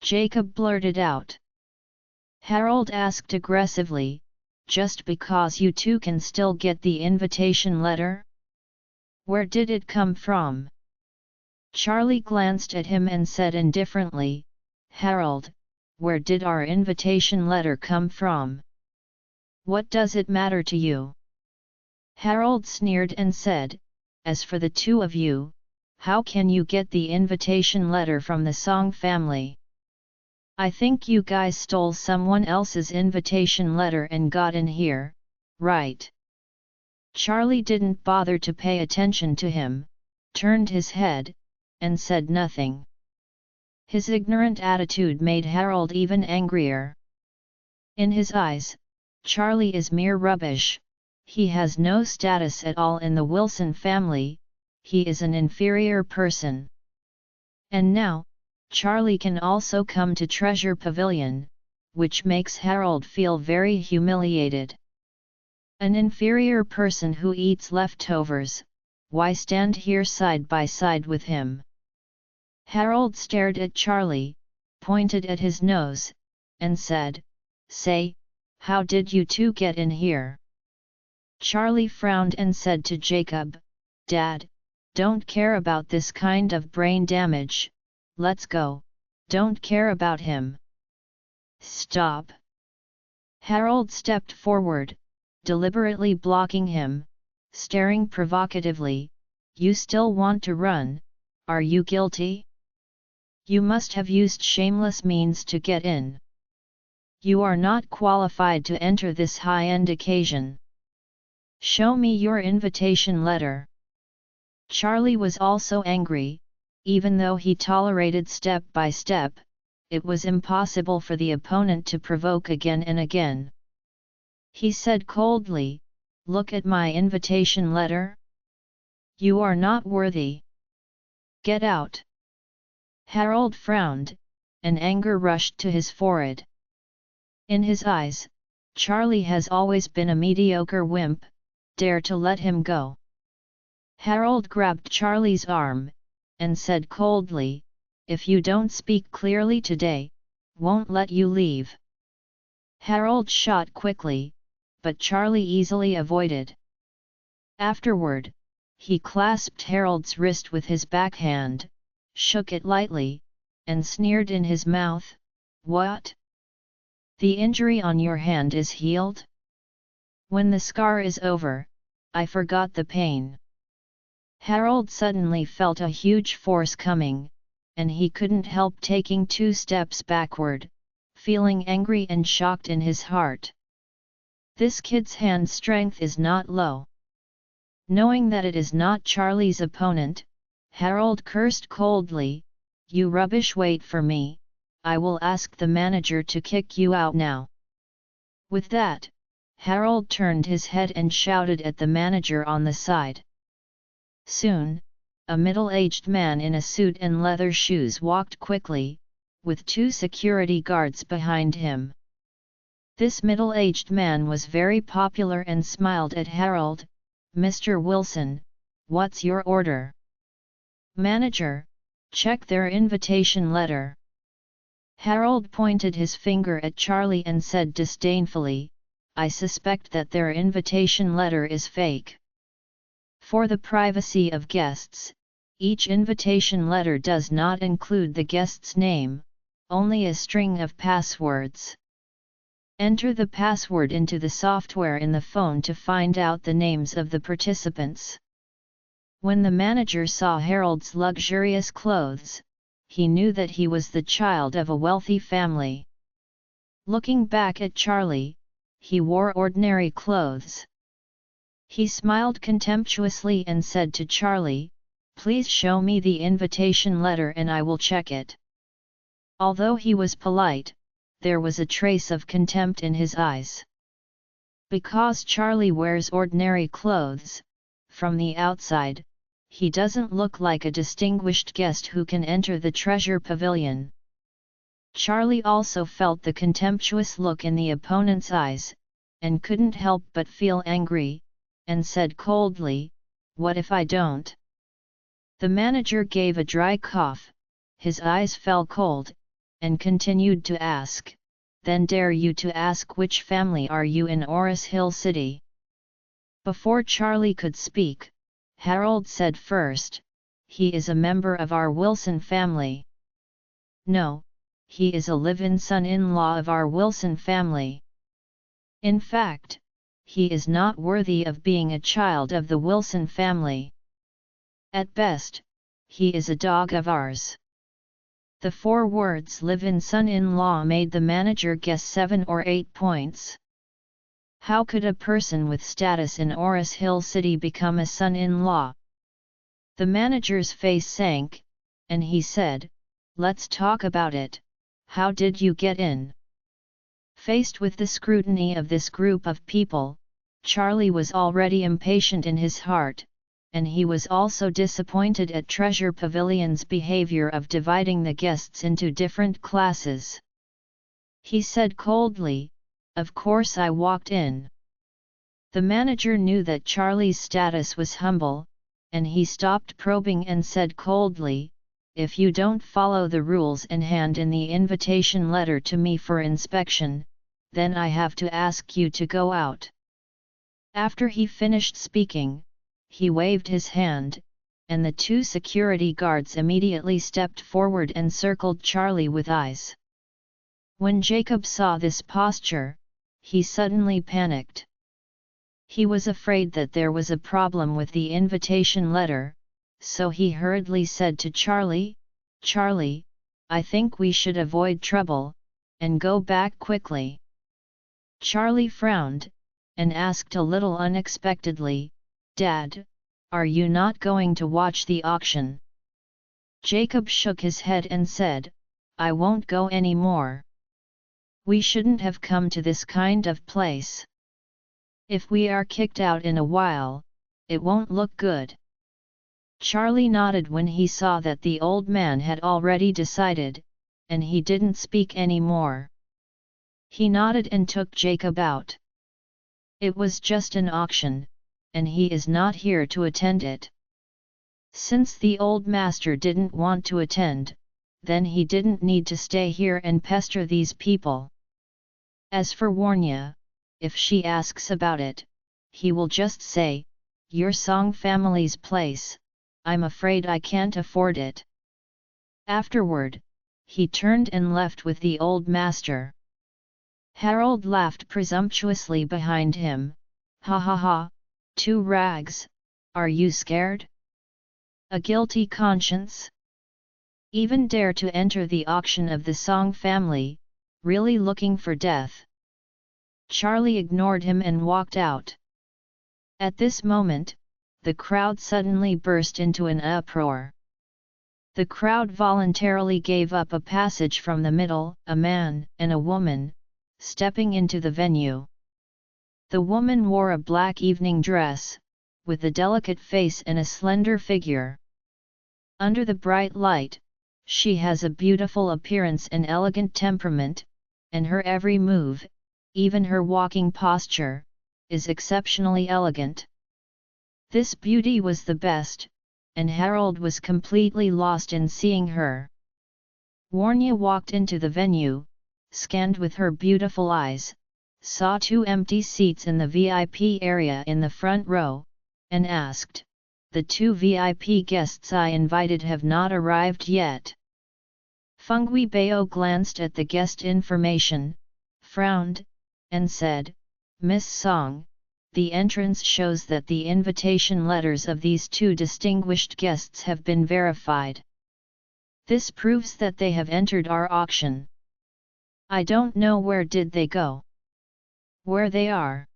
Jacob blurted out. Harold asked aggressively, "Just because you 2 can still get the invitation letter? Where did it come from?" Charlie glanced at him and said indifferently, "Harold, where did our invitation letter come from? What does it matter to you?" Harold sneered and said, "As for the 2 of you, how can you get the invitation letter from the Song family? I think you guys stole someone else's invitation letter and got in here, right?" Charlie didn't bother to pay attention to him, turned his head, and said nothing. His ignorant attitude made Harold even angrier. In his eyes, Charlie is mere rubbish, he has no status at all in the Wilson family, he is an inferior person. And now, Charlie can also come to Treasure Pavilion, which makes Harold feel very humiliated. An inferior person who eats leftovers, why stand here side by side with him? Harold stared at Charlie, pointed at his nose, and said, "Say, how did you two get in here?" Charlie frowned and said to Jacob, "Dad, don't care about this kind of brain damage, let's go, don't care about him." "Stop!" Harold stepped forward, deliberately blocking him, staring provocatively, "You still want to run, are you guilty? You must have used shameless means to get in. You are not qualified to enter this high-end occasion. Show me your invitation letter." Charlie was also angry, even though he tolerated step by step, it was impossible for the opponent to provoke again and again. He said coldly, "Look at my invitation letter. You are not worthy. Get out." Harold frowned, and anger rushed to his forehead. In his eyes, Charlie has always been a mediocre wimp, dare to let him go. Harold grabbed Charlie's arm, and said coldly, "If you don't speak clearly today, won't let you leave." Harold shot quickly, but Charlie easily avoided. Afterward, he clasped Harold's wrist with his backhand, shook it lightly, and sneered in his mouth, "What? The injury on your hand is healed? When the scar is over, I forgot the pain." Harold suddenly felt a huge force coming, and he couldn't help taking 2 steps backward, feeling angry and shocked in his heart. This kid's hand strength is not low. Knowing that it is not Charlie's opponent, Harold cursed coldly, "You rubbish, wait for me, I will ask the manager to kick you out now." With that, Harold turned his head and shouted at the manager on the side. Soon, a middle-aged man in a suit and leather shoes walked quickly, with 2 security guards behind him. This middle-aged man was very popular and smiled at Harold, "Mr. Wilson, what's your order?" "Manager, check their invitation letter." Harold pointed his finger at Charlie and said disdainfully, "I suspect that their invitation letter is fake. For the privacy of guests, each invitation letter does not include the guest's name, only a string of passwords. Enter the password into the software in the phone to find out the names of the participants." When the manager saw Harold's luxurious clothes, he knew that he was the child of a wealthy family. Looking back at Charlie, he wore ordinary clothes. He smiled contemptuously and said to Charlie, "Please show me the invitation letter and I will check it." Although he was polite, there was a trace of contempt in his eyes. Because Charlie wears ordinary clothes, from the outside, he doesn't look like a distinguished guest who can enter the Treasure Pavilion. Charlie also felt the contemptuous look in the opponent's eyes, and couldn't help but feel angry, and said coldly, "What if I don't?" The manager gave a dry cough, his eyes fell cold, and continued to ask, "Then dare you to ask which family are you in Oris Hill City?" Before Charlie could speak, Harold said first, "He is a member of our Wilson family." "No, he is a live-in son-in-law of our Wilson family. In fact, he is not worthy of being a child of the Wilson family. At best, he is a dog of ours." The 4 words "live-in son-in-law" made the manager guess 7 or 8 points. How could a person with status in Oris Hill City become a son-in-law? The manager's face sank, and he said, "Let's talk about it. How did you get in?" Faced with the scrutiny of this group of people, Charlie was already impatient in his heart, and he was also disappointed at Treasure Pavilion's behavior of dividing the guests into different classes. He said coldly, "Of course I walked in." The manager knew that Charlie's status was humble, and he stopped probing and said coldly, "If you don't follow the rules and hand in the invitation letter to me for inspection, then I have to ask you to go out." After he finished speaking, he waved his hand, and the two security guards immediately stepped forward and circled Charlie with eyes. When Jacob saw this posture, he suddenly panicked. He was afraid that there was a problem with the invitation letter, so he hurriedly said to Charlie, "Charlie, I think we should avoid trouble, and go back quickly." Charlie frowned, and asked a little unexpectedly, "Dad, are you not going to watch the auction?" Jacob shook his head and said, "I won't go anymore. We shouldn't have come to this kind of place. If we are kicked out in a while, it won't look good." Charlie nodded when he saw that the old man had already decided, and he didn't speak anymore. He nodded and took Jacob out. It was just an auction, and he is not here to attend it. Since the old master didn't want to attend, then he didn't need to stay here and pester these people. As for Warnya, if she asks about it, he will just say, "Your Song family's place, I'm afraid I can't afford it." Afterward, he turned and left with the old master. Harold laughed presumptuously behind him. "Ha ha ha, two rags, are you scared? A guilty conscience? Even dare to enter the auction of the Song family, really looking for death?" Charlie ignored him and walked out. At this moment, the crowd suddenly burst into an uproar. The crowd voluntarily gave up a passage from the middle, a man and a woman, stepping into the venue. The woman wore a black evening dress, with a delicate face and a slender figure. Under the bright light, she has a beautiful appearance and elegant temperament, and her every move, even her walking posture, is exceptionally elegant. This beauty was the best, and Harold was completely lost in seeing her. Warnya walked into the venue, scanned with her beautiful eyes, saw two empty seats in the VIP area in the front row, and asked, "The two VIP guests I invited have not arrived yet?" Fungui Bao glanced at the guest information, frowned, and said, "Miss Song, the entrance shows that the invitation letters of these two distinguished guests have been verified. This proves that they have entered our auction. I don't know where did they go. Where they are."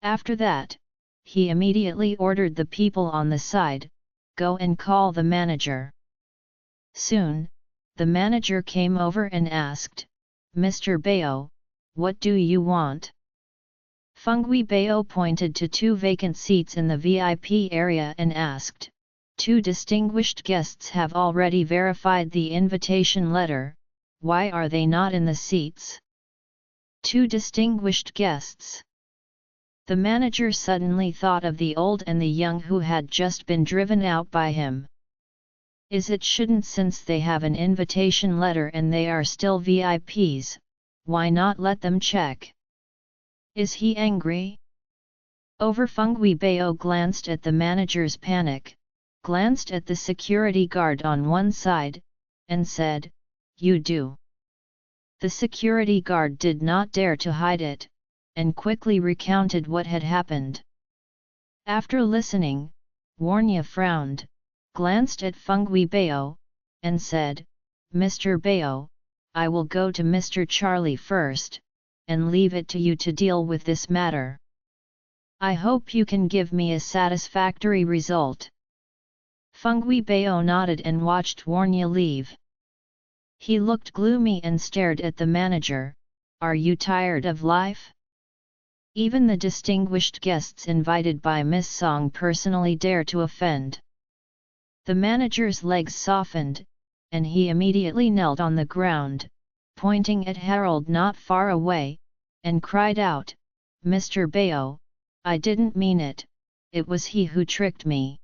After that, he immediately ordered the people on the side, "Go and call the manager." Soon, the manager came over and asked, "Mr. Bao, what do you want?" Fungui Bao pointed to two vacant seats in the VIP area and asked, "Two distinguished guests have already verified the invitation letter, why are they not in the seats?" Two distinguished guests. The manager suddenly thought of the old and the young who had just been driven out by him. Is it shouldn't since they have an invitation letter and they are still VIPs, why not let them check? Is he angry? Over Fungui Bao glanced at the manager's panic, glanced at the security guard on one side, and said, "You do." The security guard did not dare to hide it, and quickly recounted what had happened. After listening, Warnya frowned, glanced at Fungui Bao, and said, "Mr. Bao, I will go to Mr. Charlie first, and leave it to you to deal with this matter. I hope you can give me a satisfactory result." Feng Guibao nodded and watched Warnya leave. He looked gloomy and stared at the manager. "Are you tired of life?" Even the distinguished guests invited by Miss Song personally dare to offend. The manager's legs softened, and he immediately knelt on the ground, pointing at Harold not far away, and cried out, "Mr. Bao, I didn't mean it, it was he who tricked me."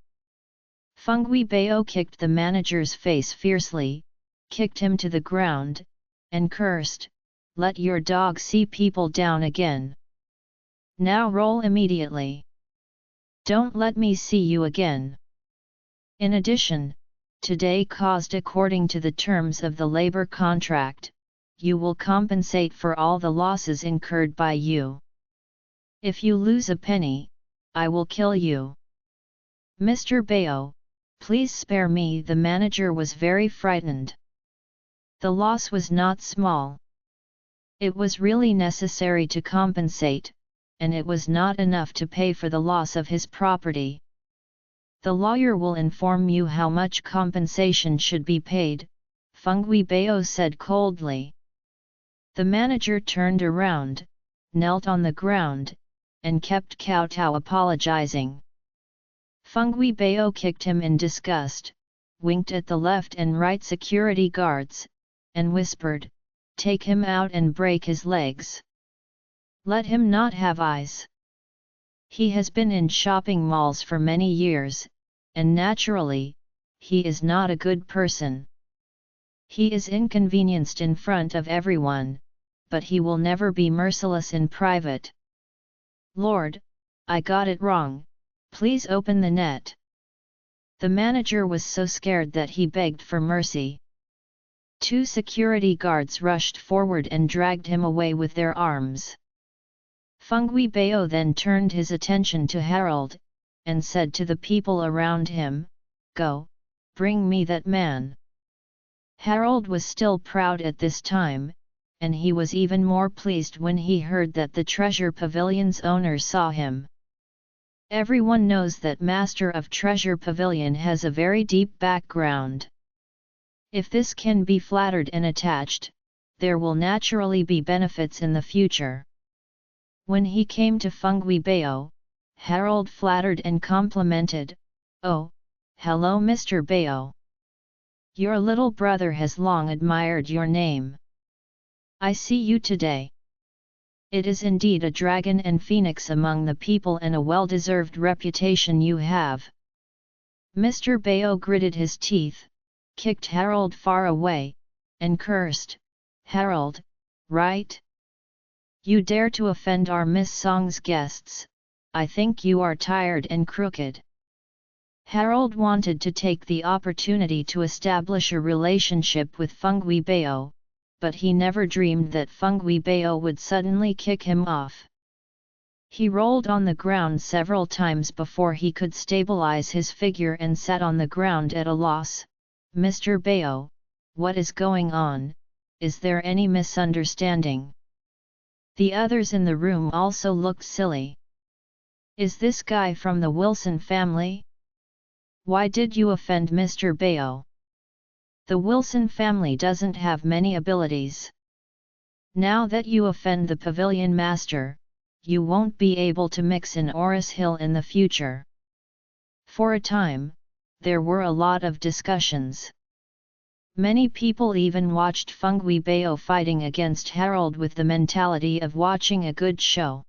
Feng Guibao kicked the manager's face fiercely, kicked him to the ground, and cursed, "Let your dog see people down again. Now roll immediately. Don't let me see you again." In addition, today caused according to the terms of the labor contract, you will compensate for all the losses incurred by you. If you lose a penny, I will kill you. "Mr. Bao, please spare me." The manager was very frightened. The loss was not small. It was really necessary to compensate, and it was not enough to pay for the loss of his property. "The lawyer will inform you how much compensation should be paid," Feng Guibao said coldly. The manager turned around, knelt on the ground, and kept kowtow apologizing. Feng Guibao kicked him in disgust, winked at the left and right security guards, and whispered, "Take him out and break his legs. Let him not have eyes. He has been in shopping malls for many years, and naturally, he is not a good person. He is inconvenienced in front of everyone, but he will never be merciless in private. Lord, I got it wrong, please open the net." The manager was so scared that he begged for mercy. 2 security guards rushed forward and dragged him away with their arms. Feng Guibao then turned his attention to Harold, and said to the people around him, "Go, bring me that man." Harold was still proud at this time, and he was even more pleased when he heard that the Treasure Pavilion's owner saw him. Everyone knows that Master of Treasure Pavilion has a very deep background. If this can be flattered and attached, there will naturally be benefits in the future. When he came to Feng Guibao, Harold flattered and complimented, "Oh, hello Mr. Bao. Your little brother has long admired your name. I see you today. It is indeed a dragon and phoenix among the people and a well-deserved reputation you have." Mr. Bao gritted his teeth, kicked Harold far away, and cursed, "Harold, right? You dare to offend our Miss Song's guests, I think you are tired and crooked." Harold wanted to take the opportunity to establish a relationship with Feng Guibao, but he never dreamed that Feng Guibao would suddenly kick him off. He rolled on the ground several times before he could stabilize his figure and sat on the ground at a loss. "Mr. Bao, what is going on? Is there any misunderstanding?" The others in the room also looked silly. "Is this guy from the Wilson family? Why did you offend Mr. Bao? The Wilson family doesn't have many abilities. Now that you offend the pavilion master, you won't be able to mix in Oris Hill in the future." For a time, there were a lot of discussions. Many people even watched Feng Guibao fighting against Harold with the mentality of watching a good show.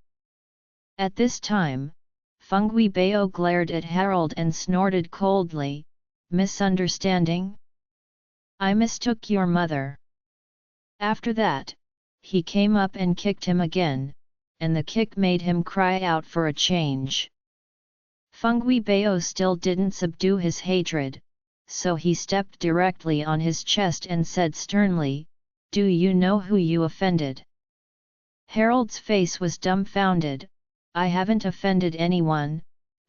At this time, Feng Guibao glared at Harold and snorted coldly, "Misunderstanding? I mistook your mother." After that, he came up and kicked him again, and the kick made him cry out for a change. Feng Guibao still didn't subdue his hatred, so he stepped directly on his chest and said sternly, "Do you know who you offended?" Harold's face was dumbfounded. "I haven't offended anyone,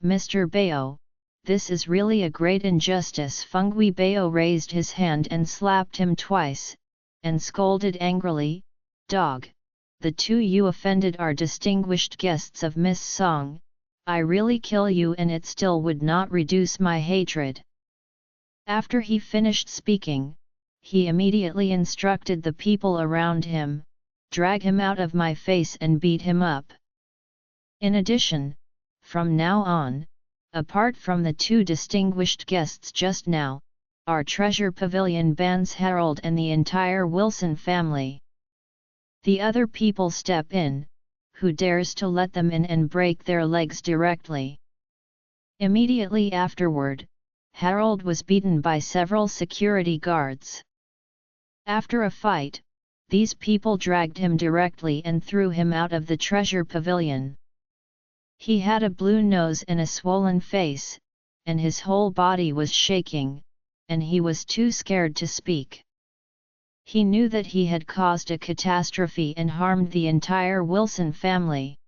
Mr. Bao. This is really a great injustice." Feng Guibao raised his hand and slapped him twice, and scolded angrily, "Dog! the two you offended are distinguished guests of Miss Song, I really kill you and it still would not reduce my hatred." After he finished speaking, he immediately instructed the people around him, "Drag him out of my face and beat him up." In addition, from now on, apart from the two distinguished guests just now, our Treasure Pavilion bans Harold and the entire Wilson family. The other people step in, who dares to let them in and break their legs directly. Immediately afterward, Harold was beaten by several security guards. After a fight, these people dragged him directly and threw him out of the Treasure Pavilion. He had a blue nose and a swollen face, and his whole body was shaking, and he was too scared to speak. He knew that he had caused a catastrophe and harmed the entire Wilson family.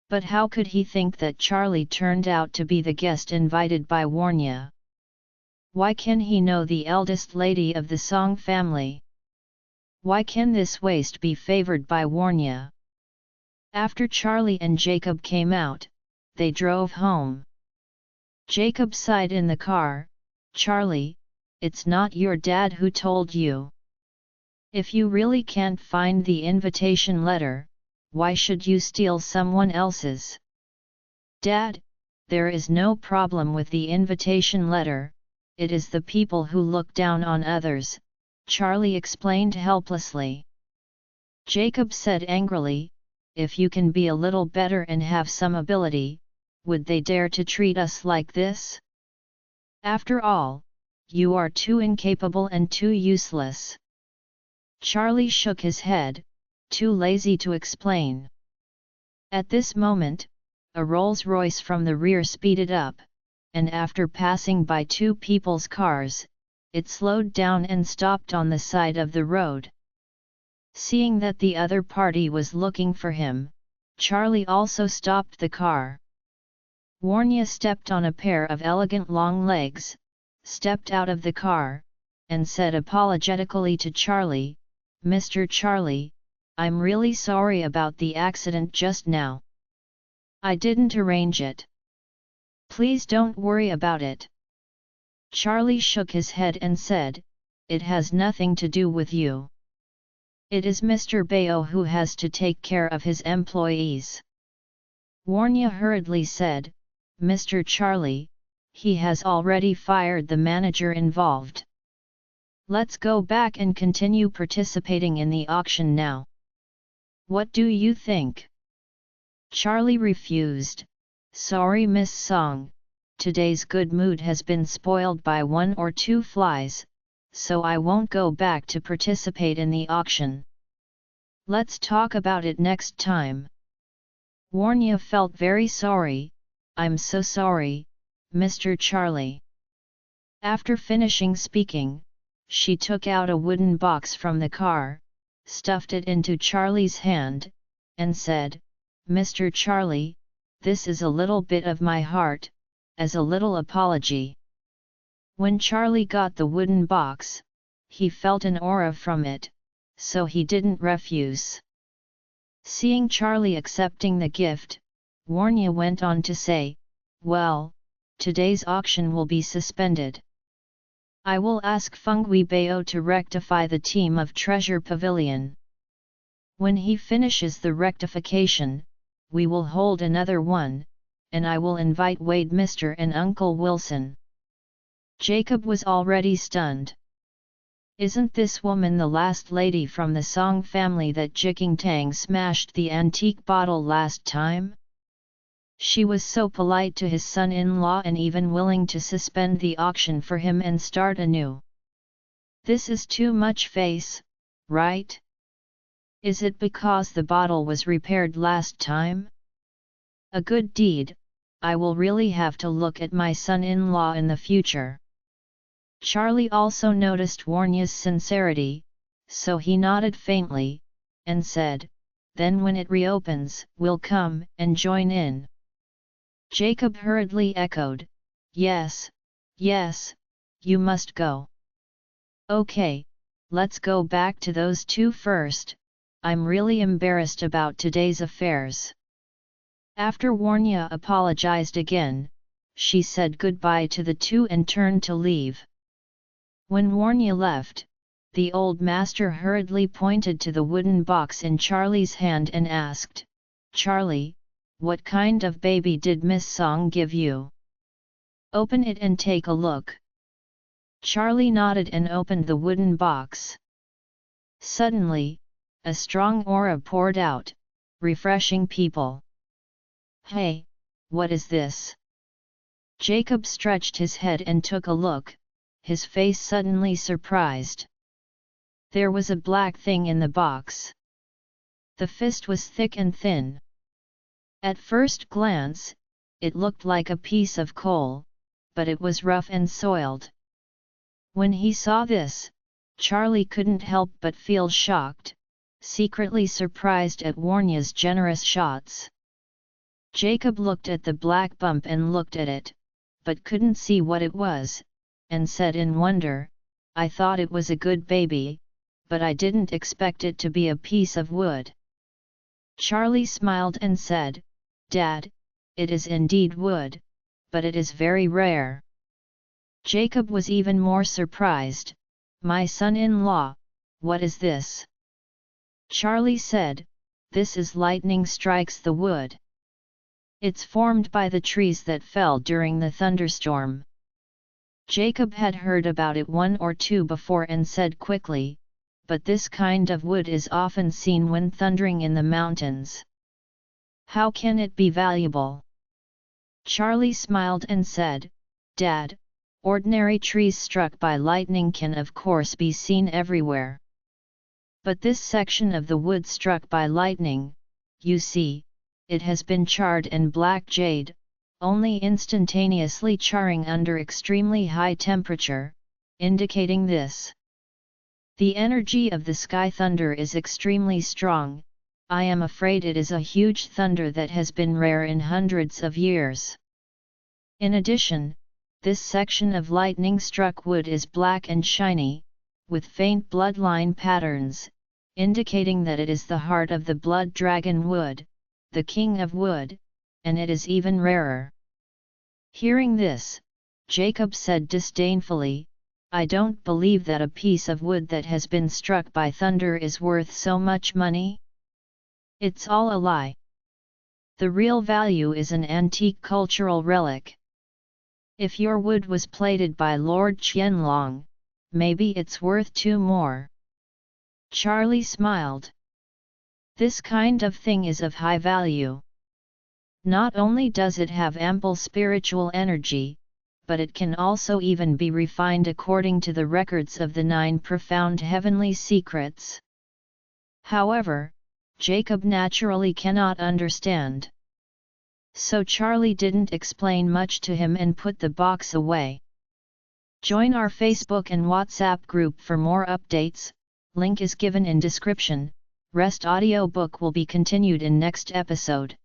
But how could he think that Charlie turned out to be the guest invited by Warnia? Why can he know the eldest lady of the Song family? Why can this waste be favored by Warnia? After Charlie and Jacob came out, they drove home. Jacob sighed in the car, "Charlie, it's not your dad who told you. If you really can't find the invitation letter, why should you steal someone else's?" "Dad, there is no problem with the invitation letter, it is the people who look down on others," Charlie explained helplessly. Jacob said angrily, "If you can be a little better and have some ability, would they dare to treat us like this? After all, you are too incapable and too useless." Charlie shook his head, too lazy to explain. At this moment, a Rolls-Royce from the rear speeded up, and after passing by two people's cars, it slowed down and stopped on the side of the road. Seeing that the other party was looking for him, Charlie also stopped the car. Warnia stepped on a pair of elegant long legs, stepped out of the car, and said apologetically to Charlie, "Mr. Charlie, I'm really sorry about the accident just now. I didn't arrange it. Please don't worry about it." Charlie shook his head and said, "It has nothing to do with you. It is Mr. Bayo who has to take care of his employees." Warnia hurriedly said, "Mr. Charlie, he has already fired the manager involved. Let's go back and continue participating in the auction now. What do you think?" Charlie refused. "Sorry Miss Song, today's good mood has been spoiled by one or two flies, so I won't go back to participate in the auction. Let's talk about it next time." Warnia felt very sorry. "I'm so sorry, Mr. Charlie." After finishing speaking, she took out a wooden box from the car, stuffed it into Charlie's hand, and said, "Mr. Charlie, this is a little bit of my heart, as a little apology." When Charlie got the wooden box, he felt an aura from it, so he didn't refuse. Seeing Charlie accepting the gift, Warnia went on to say, "Well, today's auction will be suspended. I will ask Fenghui Bayo to rectify the team of Treasure Pavilion. When he finishes the rectification, we will hold another one, and I will invite Wade Mr. and Uncle Wilson." Jacob was already stunned. "Isn't this woman the last lady from the Song family that Jiking Tang smashed the antique bottle last time? She was so polite to his son-in-law and even willing to suspend the auction for him and start anew. This is too much face, right? Is it because the bottle was repaired last time? A good deed, I will really have to look at my son-in-law in the future." Charlie also noticed Warnia's sincerity, so he nodded faintly, and said, "Then when it reopens, we'll come and join in." Jacob hurriedly echoed, "Yes, yes, you must go." "Okay, let's go back to those two first, I'm really embarrassed about today's affairs." After Warnya apologized again, she said goodbye to the two and turned to leave. When Warnya left, the old master hurriedly pointed to the wooden box in Charlie's hand and asked, "Charlie, what kind of baby did Miss Song give you? Open it and take a look." Charlie nodded and opened the wooden box. Suddenly, a strong aura poured out, refreshing people. "Hey, what is this?" Jacob stretched his head and took a look, his face suddenly surprised. There was a black thing in the box. The fist was thick and thin. At first glance, it looked like a piece of coal, but it was rough and soiled. When he saw this, Charlie couldn't help but feel shocked, secretly surprised at Warnya's generous shots. Jacob looked at the black bump and looked at it, but couldn't see what it was, and said in wonder, "I thought it was a good baby, but I didn't expect it to be a piece of wood." Charlie smiled and said, "Dad, it is indeed wood, but it is very rare." Jacob was even more surprised. "My son-in-law, what is this?" Charlie said, "This is lightning strikes the wood. It's formed by the trees that fell during the thunderstorm." Jacob had heard about it one or two before and said quickly, "But this kind of wood is often seen when thundering in the mountains. How can it be valuable?" Charlie smiled and said, "Dad, ordinary trees struck by lightning can of course be seen everywhere. But this section of the wood struck by lightning, you see, it has been charred and black jade, only instantaneously charring under extremely high temperature, indicating this. The energy of the sky thunder is extremely strong. I am afraid it is a huge thunder that has been rare in hundreds of years. In addition, this section of lightning-struck wood is black and shiny, with faint bloodline patterns, indicating that it is the heart of the blood dragon wood, the king of wood, and it is even rarer." Hearing this, Jacob said disdainfully, "I don't believe that a piece of wood that has been struck by thunder is worth so much money. It's all a lie. The real value is an antique cultural relic. If your wood was plated by Lord Qianlong, maybe it's worth 2 more." Charlie smiled. "This kind of thing is of high value. Not only does it have ample spiritual energy, but it can also even be refined according to the records of the 9 profound heavenly secrets." However, Jacob naturally cannot understand. So Charlie didn't explain much to him and put the box away. Join our Facebook and WhatsApp group for more updates, link is given in description. Rest audiobook will be continued in next episode.